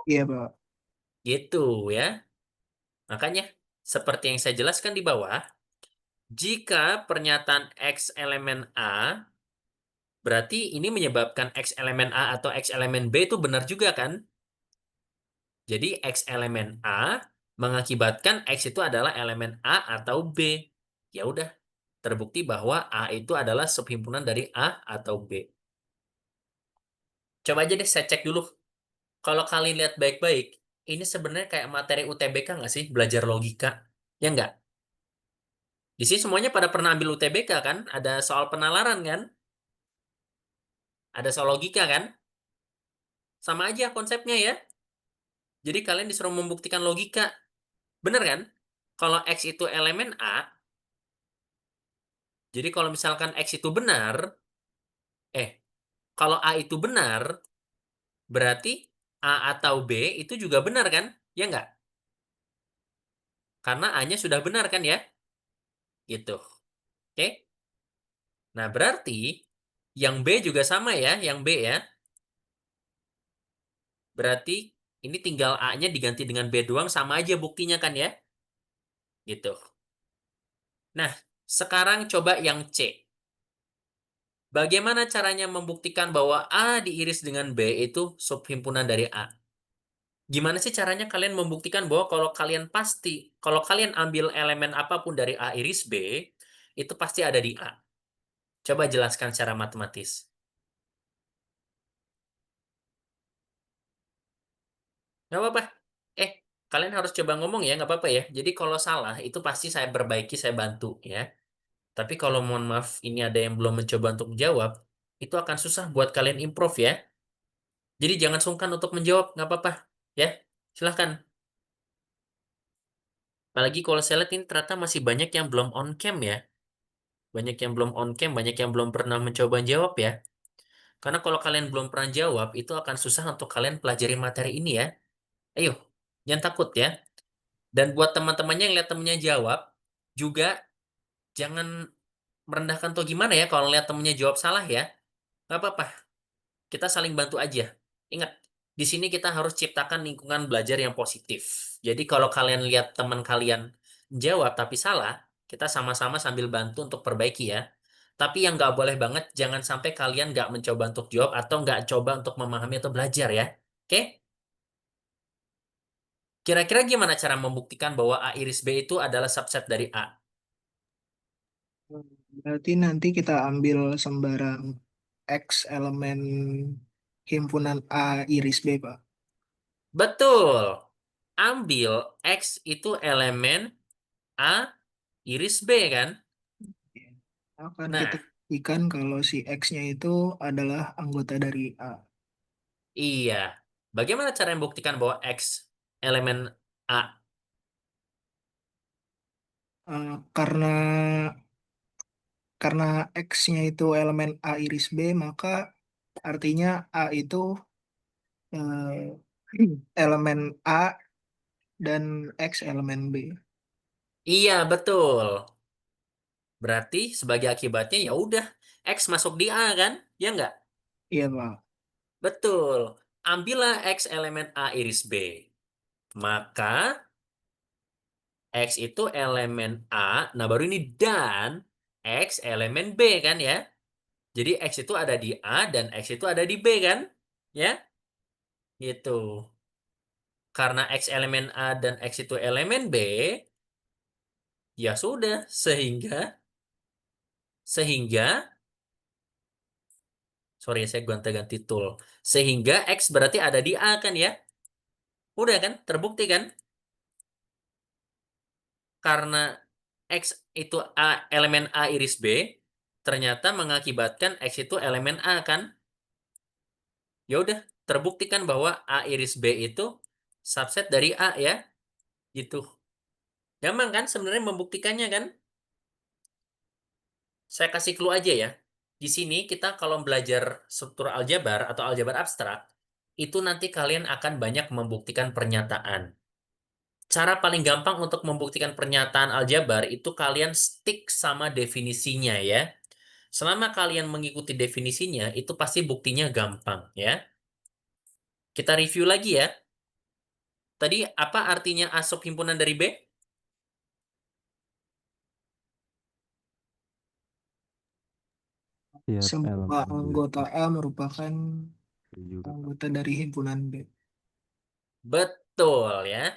Iya, Pak. Gitu ya. Makanya, seperti yang saya jelaskan di bawah, jika pernyataan X elemen A, berarti ini menyebabkan X elemen A atau X elemen B itu benar juga kan? Jadi X elemen A mengakibatkan X itu adalah elemen A atau B. Ya udah, terbukti bahwa A itu adalah subhimpunan dari A atau B. Coba aja deh saya cek dulu. Kalau kalian lihat baik-baik, ini sebenarnya kayak materi UTBK nggak sih? Belajar logika. Ya nggak? Di sini semuanya pada pernah ambil UTBK kan? Ada soal penalaran kan? Ada soal logika kan? Sama aja konsepnya ya. Jadi kalian disuruh membuktikan logika. Bener kan? Kalau X itu elemen A, jadi kalau misalkan X itu benar, kalau A itu benar, berarti A atau B itu juga benar kan? Ya nggak? Karena A-nya sudah benar kan ya? Gitu. Oke? Nah, berarti yang B juga sama ya, yang B ya. Berarti ini tinggal A-nya diganti dengan B doang, sama aja buktinya kan ya? Gitu. Nah, sekarang coba yang C. Bagaimana caranya membuktikan bahwa A diiris dengan B itu subhimpunan dari A? Gimana sih caranya kalian membuktikan bahwa kalau kalian ambil elemen apapun dari A iris B, itu pasti ada di A. Coba jelaskan secara matematis. Nggak apa-apa. Kalian harus coba ngomong ya, nggak apa-apa ya. Jadi kalau salah, itu pasti saya perbaiki, saya bantu ya. Tapi kalau mohon maaf, ini ada yang belum mencoba untuk menjawab, itu akan susah buat kalian improve ya. Jadi jangan sungkan untuk menjawab, nggak apa-apa. Ya, silahkan. Apalagi kalau saya lihat ini ternyata masih banyak yang belum on cam ya. Banyak yang belum on cam, banyak yang belum pernah mencoba jawab ya. Karena kalau kalian belum pernah jawab, itu akan susah untuk kalian pelajari materi ini ya. Ayo, jangan takut ya. Dan buat teman-temannya yang lihat temennya jawab, juga jangan merendahkan atau gimana ya kalau lihat temennya jawab salah ya. Nggak apa-apa, kita saling bantu aja. Ingat, di sini kita harus ciptakan lingkungan belajar yang positif. Jadi kalau kalian lihat teman kalian jawab tapi salah, kita sama-sama sambil bantu untuk perbaiki ya. Tapi yang nggak boleh banget, jangan sampai kalian nggak mencoba untuk jawab atau nggak coba untuk memahami atau belajar ya. Oke? Kira-kira gimana cara membuktikan bahwa A iris B itu adalah subset dari A? Berarti nanti kita ambil sembarang X elemen himpunan A iris B, Pak. Betul. Ambil X itu elemen A iris B kan? Akan Nah, kita buktikan kalau si X-nya itu adalah anggota dari A. iya. Bagaimana cara membuktikan bahwa X elemen A? Karena X-nya itu elemen A iris B, maka artinya A itu eh, elemen A dan X elemen B. Iya, betul. Berarti sebagai akibatnya ya udah X masuk di A kan? Ya nggak? Iya, Pak. Betul. Ambillah X elemen A iris B. Maka X itu elemen A, nah baru ini dan X elemen B kan ya? Jadi X itu ada di A dan X itu ada di B kan? Ya? Gitu. Karena X elemen A dan X itu elemen B, ya sudah. Sehingga, sorry saya ganti-ganti tool. Sehingga X berarti ada di A kan ya? Udah kan? Terbukti kan? Karena X itu elemen A iris B, ternyata mengakibatkan X itu elemen A kan? Ya udah, terbuktikan bahwa A iris B itu subset dari A ya. Gitu. Gampang kan sebenarnya membuktikannya kan? Saya kasih clue aja ya. Di sini kita kalau belajar struktur aljabar atau aljabar abstrak, itu nanti kalian akan banyak membuktikan pernyataan. Cara paling gampang untuk membuktikan pernyataan aljabar itu kalian stick sama definisinya ya. Selama kalian mengikuti definisinya, itu pasti buktinya gampang ya. Kita review lagi ya. Tadi apa artinya A subhimpunan dari B? Tiap Semua elemen anggota A merupakan juga. anggota dari himpunan B. Betul ya.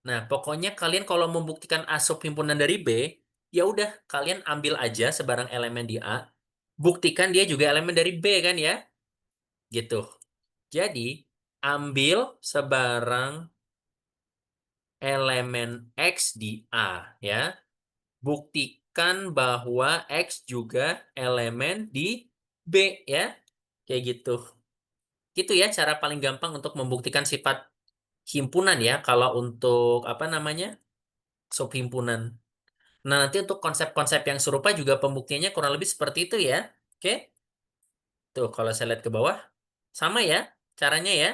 Nah, pokoknya kalian kalau membuktikan A subhimpunan dari B, ya udah kalian ambil aja sebarang elemen di A, buktikan dia juga elemen dari B kan ya? Gitu. Jadi, ambil sebarang elemen X di A ya. Buktikan bahwa X juga elemen di B ya. Kayak gitu. Gitu ya cara paling gampang untuk membuktikan sifat himpunan ya, kalau untuk apa namanya, subhimpunan. Nah, nanti untuk konsep-konsep yang serupa juga pembuktiannya kurang lebih seperti itu ya. Oke, tuh kalau saya lihat ke bawah, sama ya caranya ya.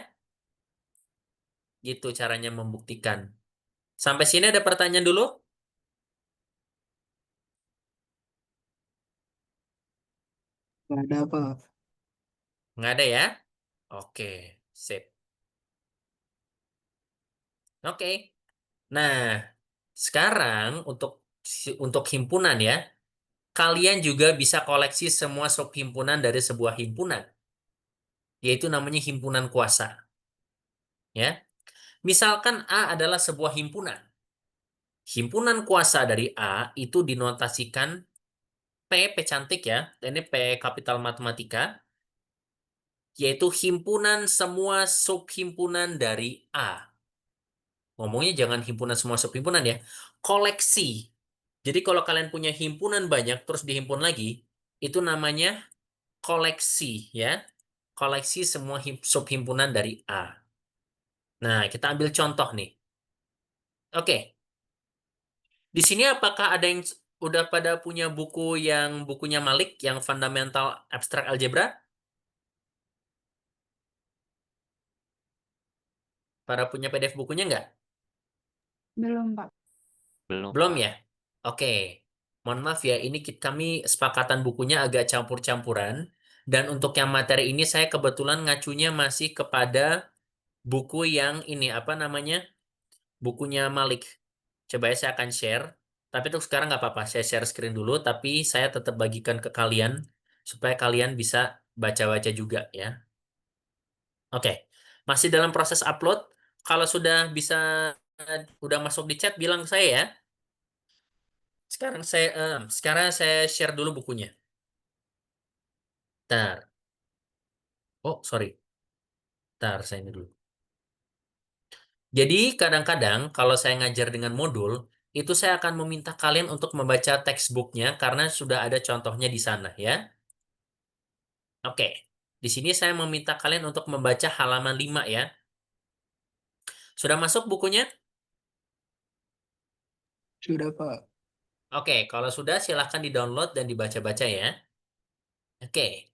Gitu caranya membuktikan. Sampai sini ada pertanyaan dulu? Nggak ada apa? Nggak ada ya? Oke, sip. Oke. Nah, sekarang untuk himpunan ya, kalian juga bisa koleksi semua subhimpunan dari sebuah himpunan, yaitu namanya himpunan kuasa. Ya, misalkan A adalah sebuah himpunan. Himpunan kuasa dari A itu dinotasikan P cantik ya, dan ini P kapital matematika, yaitu himpunan semua subhimpunan dari A. Ngomongnya jangan himpunan semua subhimpunan ya, koleksi. Jadi kalau kalian punya himpunan banyak terus dihimpun lagi, itu namanya koleksi ya. Koleksi semua subhimpunan dari A. Nah, kita ambil contoh nih. Oke, di sini apakah ada yang udah pada punya buku yang bukunya Malik yang Fundamental Abstract Algebra? Para punya PDF bukunya nggak? Belum, Pak. Belum, Belum Pak. ya? Oke. Mohon maaf ya, ini kami sepakatan bukunya agak campur-campuran. Dan untuk yang materi ini saya kebetulan ngacunya masih kepada buku yang ini, apa namanya? Bukunya Malik. Coba ya saya akan share. Tapi untuk sekarang nggak apa-apa, saya share screen dulu. Tapi saya tetap bagikan ke kalian supaya kalian bisa baca-baca juga ya. Oke, masih dalam proses upload. Kalau sudah bisa, udah masuk di chat, bilang ke saya ya. Sekarang saya share dulu bukunya. Ntar. Oh, sorry. Ntar saya ini dulu. Jadi kadang-kadang kalau saya ngajar dengan modul, itu saya akan meminta kalian untuk membaca textbooknya karena sudah ada contohnya di sana ya. Oke. Di sini saya meminta kalian untuk membaca halaman 5 ya. Sudah masuk bukunya? Sudah, Pak. Oke, kalau sudah silahkan di-download dan dibaca-baca ya. Oke.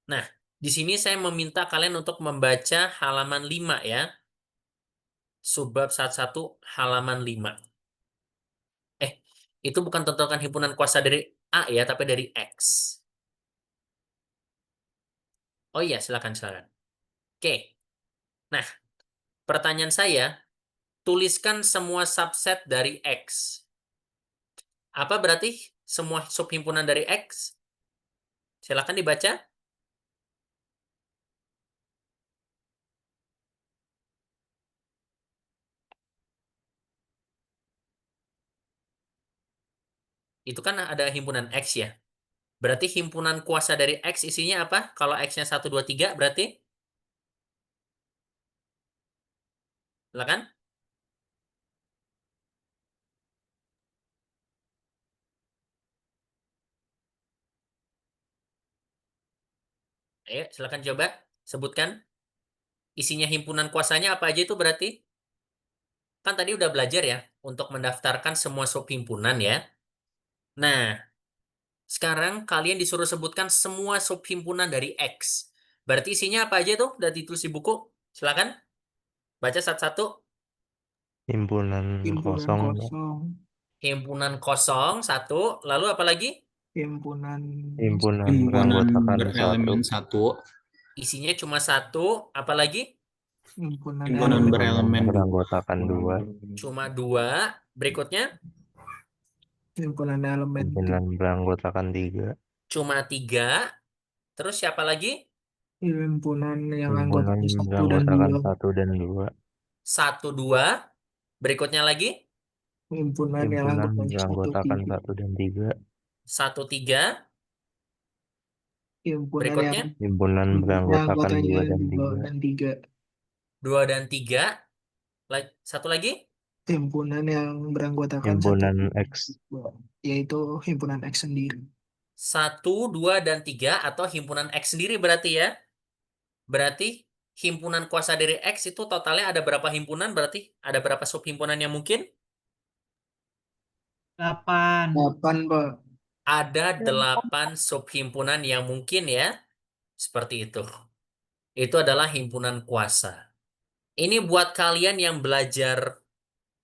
Nah, di sini saya meminta kalian untuk membaca halaman 5 ya. Subbab 11 halaman 5. Itu bukan tentukan himpunan kuasa dari A ya, tapi dari X. Oh iya, silakan, silakan. Oke. Nah, pertanyaan saya, tuliskan semua subset dari X. Apa berarti semua subhimpunan dari X? Silakan dibaca. Itu kan ada himpunan X ya. Berarti himpunan kuasa dari X isinya apa? Kalau X-nya 1, 2, 3 berarti? Silakan. Ayo, silakan coba sebutkan. Isinya himpunan kuasanya apa aja itu berarti? Kan tadi udah belajar ya, untuk mendaftarkan semua subhimpunan ya. Nah, sekarang kalian disuruh sebutkan semua subhimpunan dari X. Berarti isinya apa aja tuh? Udah ditulis di buku. Silakan. Baca satu-satu. Himpunan Himpunan kosong, Pak. kosong. Himpunan kosong, satu. Lalu apa lagi? Himpunan Himpunan Himpunan beranggotakan satu. berelemen 1. Isinya cuma satu. Apa lagi? himpunan Himpunan elemen berelemen 2. Beranggotakan 2. Cuma 2. Berikutnya? himpunan elemen Himpunan beranggotakan 3. Cuma 3. Terus siapa lagi? himpunan yang Himpunan anggotanya 1 dan beranggotakan 2. 1 dan 2. 1, 2. Berikutnya lagi? Himpunan yang Himpunan anggotanya 1, beranggotakan 3. 1 dan 3. 1, 3. Himpunan yang Berikutnya? Himpunan beranggotakan anggotanya 2 dan 2 3. dan 3. 2 dan 3. Satu lagi? Himpunan yang beranggotakan 1, Himpunan X. yaitu himpunan X sendiri. 1, 2, dan 3 atau himpunan X sendiri berarti ya. Berarti himpunan kuasa dari X itu totalnya ada berapa himpunan berarti? Ada berapa subhimpunan yang mungkin? 8. 8, Pak. Ada 8 subhimpunan yang mungkin ya. Seperti itu. Itu adalah himpunan kuasa. Ini buat kalian yang belajar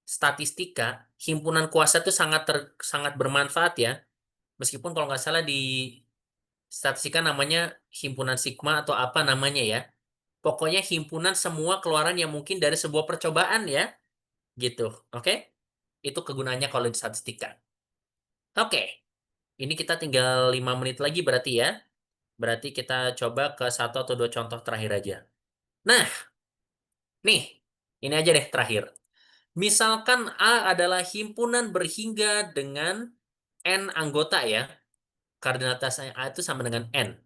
statistika, himpunan kuasa itu sangat bermanfaat ya. Meskipun kalau nggak salah di statistika namanya himpunan sigma atau apa namanya ya. Pokoknya himpunan semua keluaran yang mungkin dari sebuah percobaan ya. Gitu. Oke? Itu kegunaannya kalau di statistika. Oke. Ini kita tinggal 5 menit lagi berarti ya. Berarti kita coba ke 1 atau 2 contoh terakhir aja. Nah, nih. Ini aja deh terakhir. Misalkan A adalah himpunan berhingga dengan N anggota ya. Koordinatasnya A itu sama dengan N.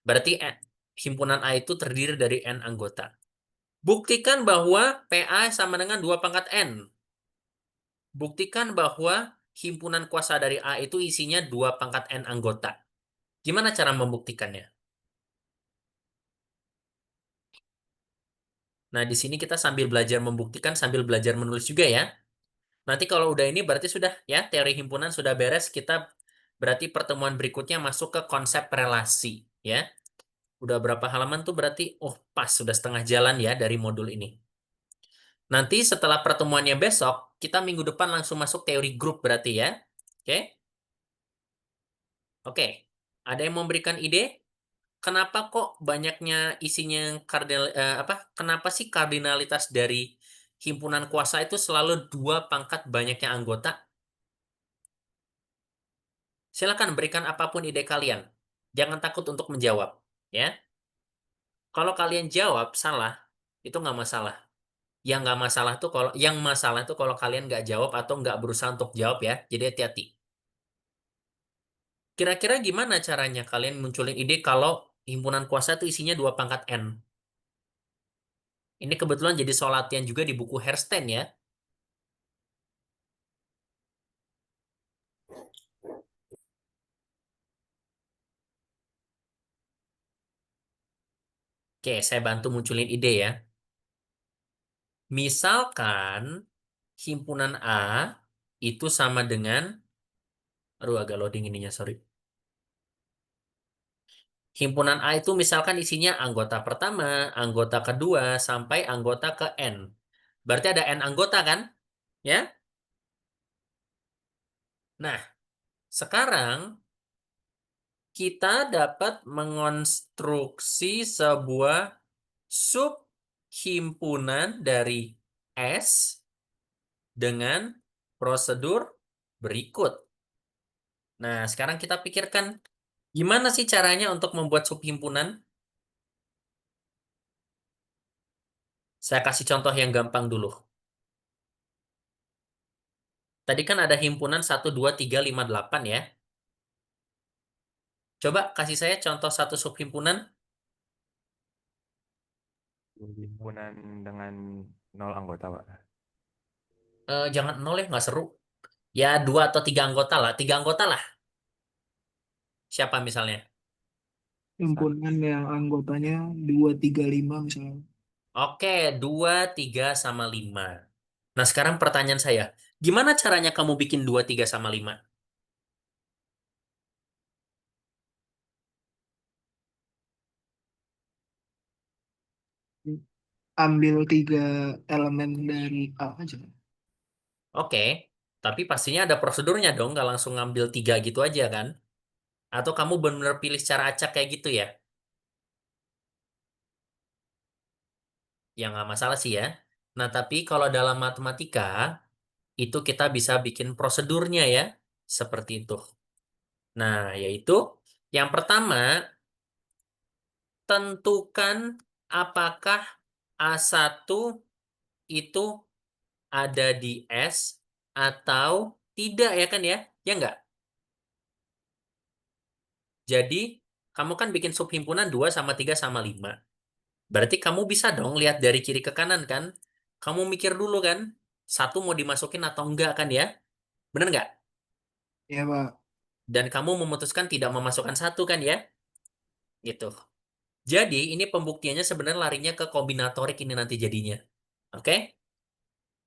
Berarti himpunan A itu terdiri dari N anggota. Buktikan bahwa PA sama dengan 2 pangkat N. Buktikan bahwa himpunan kuasa dari A itu isinya 2 pangkat N anggota. Gimana cara membuktikannya? Nah, di sini kita sambil belajar membuktikan, sambil belajar menulis juga ya. Nanti kalau udah ini berarti sudah ya, teori himpunan sudah beres. Kita berarti pertemuan berikutnya masuk ke konsep relasi ya. Udah berapa halaman tuh berarti? Oh, pas sudah setengah jalan ya dari modul ini. Nanti setelah pertemuannya besok, kita minggu depan langsung masuk teori grup berarti ya. Oke? Oke. Ada yang memberikan ide? Kenapa kok banyaknya isinya kenapa sih kardinalitas dari himpunan kuasa itu selalu 2 pangkat banyaknya anggota? Silakan berikan apapun ide kalian. Jangan takut untuk menjawab, ya. Kalau kalian jawab salah, itu nggak masalah. Yang masalah tuh kalau kalian nggak jawab atau nggak berusaha untuk jawab ya. Jadi hati-hati. Kira-kira gimana caranya kalian munculin ide kalau himpunan kuasa itu isinya 2 pangkat N? Ini kebetulan jadi soal latihan juga di buku Hersten ya. Oke, saya bantu munculin ide ya. Misalkan himpunan A itu sama dengan, aduh agak loading ininya, sorry. Himpunan A itu misalkan isinya anggota pertama, anggota kedua, sampai anggota ke N. Berarti ada N anggota kan? Ya? Nah, sekarang kita dapat mengonstruksi sebuah subhimpunan dari S dengan prosedur berikut. Nah, sekarang kita pikirkan gimana sih caranya untuk membuat subhimpunan? Saya kasih contoh yang gampang dulu. Tadi kan ada himpunan 1, 2, 3, 5, 8 ya. Coba kasih saya contoh satu subhimpunan. Himpunan dengan 0 anggota, Pak. Jangan 0 ya, nggak seru. Ya 2 atau 3 anggota lah. 3 anggota lah. Siapa misalnya? Himpunan yang anggotanya 2, 3, 5 misalnya. Oke, 2, 3, sama 5. Nah, sekarang pertanyaan saya. Gimana caranya kamu bikin 2, 3, sama 5? Ambil 3 elemen dari A aja. Oke, tapi pastinya ada prosedurnya dong. Nggak langsung ngambil 3 gitu aja kan? Atau kamu benar-benar pilih secara acak kayak gitu ya? Ya nggak masalah sih ya. Nah, tapi kalau dalam matematika, itu kita bisa bikin prosedurnya ya. Seperti itu. Nah, yaitu yang pertama, tentukan apakah A1 itu ada di S atau tidak ya kan ya? Ya nggak? Jadi, kamu kan bikin subhimpunan 2 sama 3 sama 5. Berarti kamu bisa dong lihat dari kiri ke kanan kan? Kamu mikir dulu kan? Satu mau dimasukin atau enggak kan ya? Bener nggak? Ya, Pak. Dan kamu memutuskan tidak memasukkan satu kan ya? Gitu. Jadi ini pembuktiannya sebenarnya larinya ke kombinatorik ini nanti jadinya. Oke?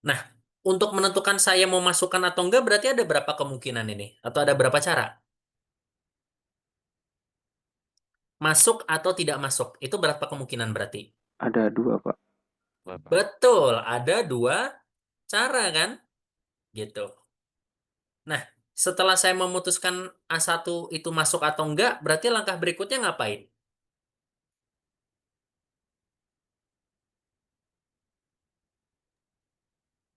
Nah, untuk menentukan saya mau masukkan atau enggak berarti ada berapa kemungkinan ini? Atau ada berapa cara? Masuk atau tidak masuk? Itu berapa kemungkinan berarti? Ada 2, Pak. Bapak. Betul, ada 2 cara kan? Gitu. Nah, setelah saya memutuskan A1 itu masuk atau enggak, berarti langkah berikutnya ngapain?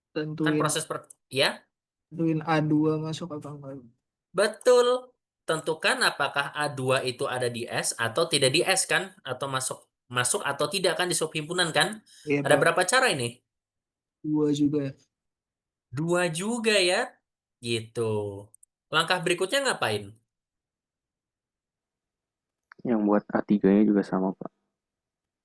Kan Tentuin proses ya, tentuin A2 masuk apa enggak. betul. Tentukan apakah A2 itu ada di S atau tidak di S kan? Atau masuk masuk atau tidak kan di subhimpunan kan? Iya, Ada Pak. berapa cara ini? 2 juga. 2 juga ya. Gitu. Langkah berikutnya ngapain? Yang buat A3-nya juga sama, Pak.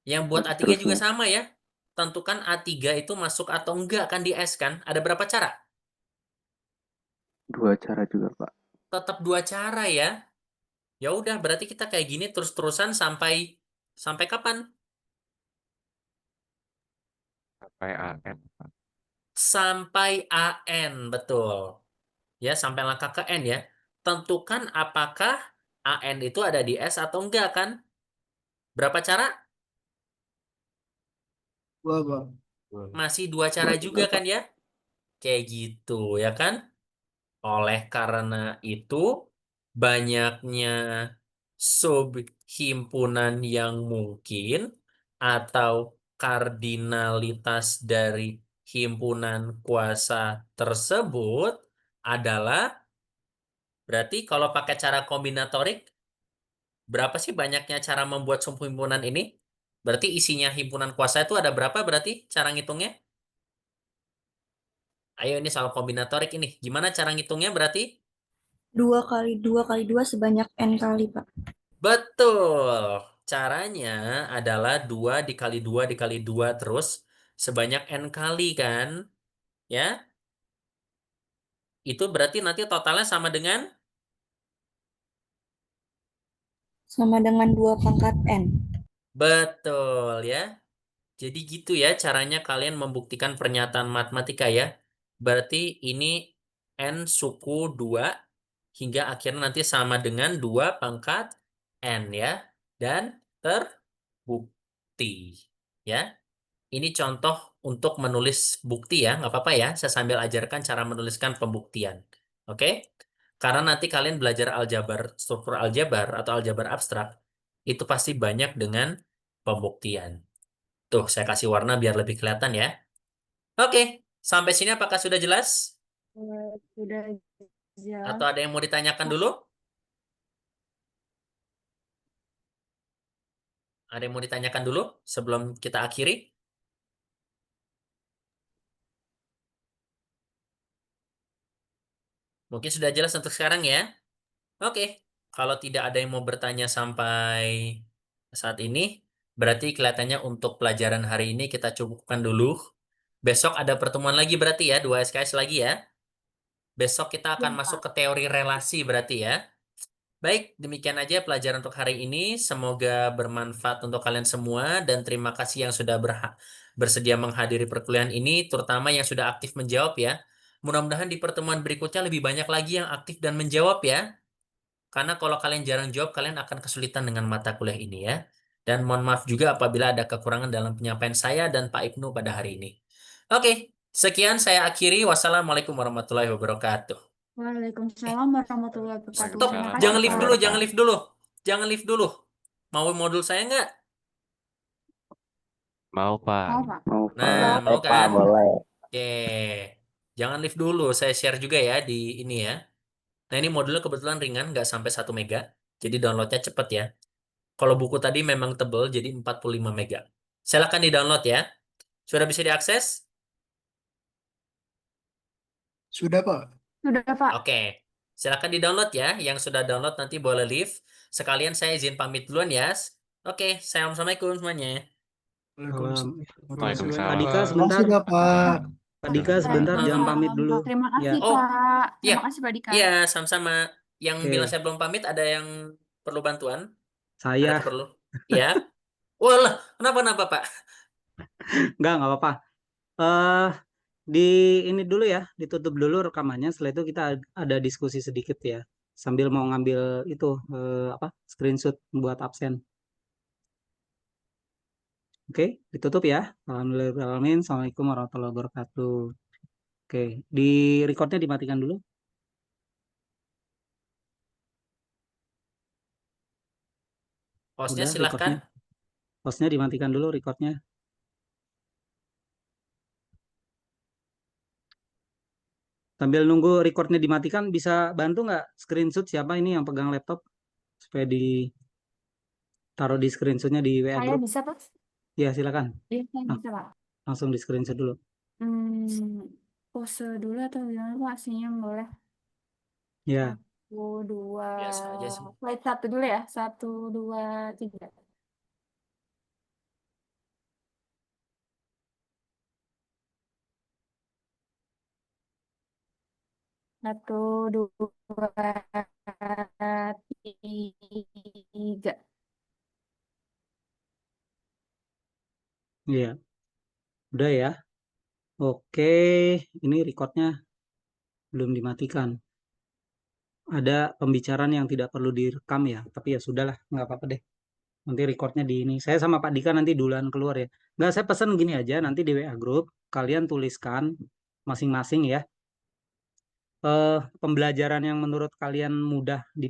Yang buat Lanjut A3 terus juga nih. sama ya. Tentukan A3 itu masuk atau enggak kan di S kan? Ada berapa cara? 2 cara juga, Pak. Tetap 2 cara ya. Ya udah, berarti kita kayak gini terus-terusan sampai kapan? Sampai AN, Pak. Sampai AN, betul. Ya, sampai langkah ke N ya. Tentukan apakah AN itu ada di S atau enggak kan? Berapa cara? 2, Pak. Masih 2 cara 2 juga juga, kan Pak. ya? Kayak gitu ya kan? Oleh karena itu, banyaknya subhimpunan yang mungkin atau kardinalitas dari himpunan kuasa tersebut adalah, berarti kalau pakai cara kombinatorik, berapa sih banyaknya cara membuat subhimpunan ini? Berarti isinya himpunan kuasa itu ada berapa berarti cara ngitungnya? Ayo ini soal kombinatorik ini. Gimana cara ngitungnya berarti? 2 kali 2 kali 2 sebanyak N kali, Pak. Betul. Caranya adalah 2 dikali 2 dikali 2 terus sebanyak N kali kan? Ya. Itu berarti nanti totalnya sama dengan Sama dengan 2 pangkat N. betul ya. Jadi gitu ya caranya kalian membuktikan pernyataan matematika ya. Berarti ini N suku 2 hingga akhirnya nanti sama dengan 2 pangkat N ya. Dan terbukti ya. Ini contoh untuk menulis bukti ya, nggak apa-apa ya. Saya sambil ajarkan cara menuliskan pembuktian. Oke? Karena nanti kalian belajar aljabar, struktur aljabar atau aljabar abstrak, itu pasti banyak dengan pembuktian. Tuh, saya kasih warna biar lebih kelihatan ya. Oke, sampai sini apakah sudah jelas? Sudah jelas. Atau ada yang mau ditanyakan dulu? Ada yang mau ditanyakan dulu sebelum kita akhiri? Mungkin sudah jelas untuk sekarang ya. Oke, kalau tidak ada yang mau bertanya sampai saat ini, berarti kelihatannya untuk pelajaran hari ini kita cukupkan dulu. Besok ada pertemuan lagi berarti ya, 2 SKS lagi ya. Besok kita akan masuk ke teori relasi berarti ya. Baik, demikian aja pelajaran untuk hari ini. Semoga bermanfaat untuk kalian semua dan terima kasih yang sudah bersedia menghadiri perkuliahan ini, terutama yang sudah aktif menjawab ya. Mudah-mudahan di pertemuan berikutnya lebih banyak lagi yang aktif dan menjawab ya. Karena kalau kalian jarang jawab, kalian akan kesulitan dengan mata kuliah ini ya. Dan mohon maaf juga apabila ada kekurangan dalam penyampaian saya dan Pak Ibnu pada hari ini. Oke, sekian saya akhiri. Wassalamualaikum warahmatullahi wabarakatuh. Waalaikumsalam warahmatullahi wabarakatuh. Stop, Terima kasih, jangan lift Pak. dulu, jangan lift dulu. Jangan lift dulu. Mau modul saya nggak? Mau, Pak. Mau, Pak. Mau, Nah, Pak. mau kan? boleh. Oke. Jangan lift dulu, saya share juga ya di ini ya. Nah, ini modulnya kebetulan ringan, nggak sampai 1 mega. Jadi downloadnya cepet ya. Kalau buku tadi memang tebel, jadi 45 mega. Silakan di-download ya. Sudah bisa diakses? Sudah, Pak. Sudah, Pak. Oke. Silakan di-download ya. Yang sudah download nanti boleh leave. Sekalian saya izin pamit duluan ya. Oke, assalamualaikum semuanya. Waalaikumsalam. Pak Dika Terima sebentar. kasih, Bapak. Pak Dika sebentar, jangan pamit dulu. Terima Ya. kasih, Oh, Pak. iya. Terima kasih, Pak Dika. Iya, sama-sama. Yang Oke. bilang saya belum pamit, ada yang perlu bantuan? Ada Saya. perlu? Iya. Walah, kenapa Pak? Nggak apa-apa. Eh di ini dulu ya, ditutup dulu rekamannya. Setelah itu kita ada diskusi sedikit ya, sambil mau ngambil itu apa screenshot buat absen. Oke, ditutup ya. Alhamdulillahirrahmanirrahim. Assalamualaikum warahmatullahi wabarakatuh. Oke, di recordnya dimatikan dulu. Hostnya Udah, silahkan. hostnya dimatikan dulu recordnya. Sambil nunggu recordnya dimatikan, bisa bantu nggak screenshot siapa ini yang pegang laptop supaya ditaruh di screenshotnya di WA Saya group. bisa, Pak? Ya silakan. Iya, saya Nah, bisa, Pak. langsung di screenshot dulu. Pose dulu atau gimana, Pak? Senyum boleh. Ya, 1, 2. Biasa aja sih. Slide 1 dulu ya. 1, 2, 3. Satu, dua, tiga. iya. Udah ya. Oke, ini recordnya belum dimatikan. Ada pembicaraan yang tidak perlu direkam ya, tapi ya sudahlah, nggak apa-apa deh. Nanti recordnya di ini. Saya sama Pak Dika nanti duluan keluar ya. Nggak, saya pesan gini aja, nanti di WA group kalian tuliskan masing-masing ya. Pembelajaran yang menurut kalian mudah di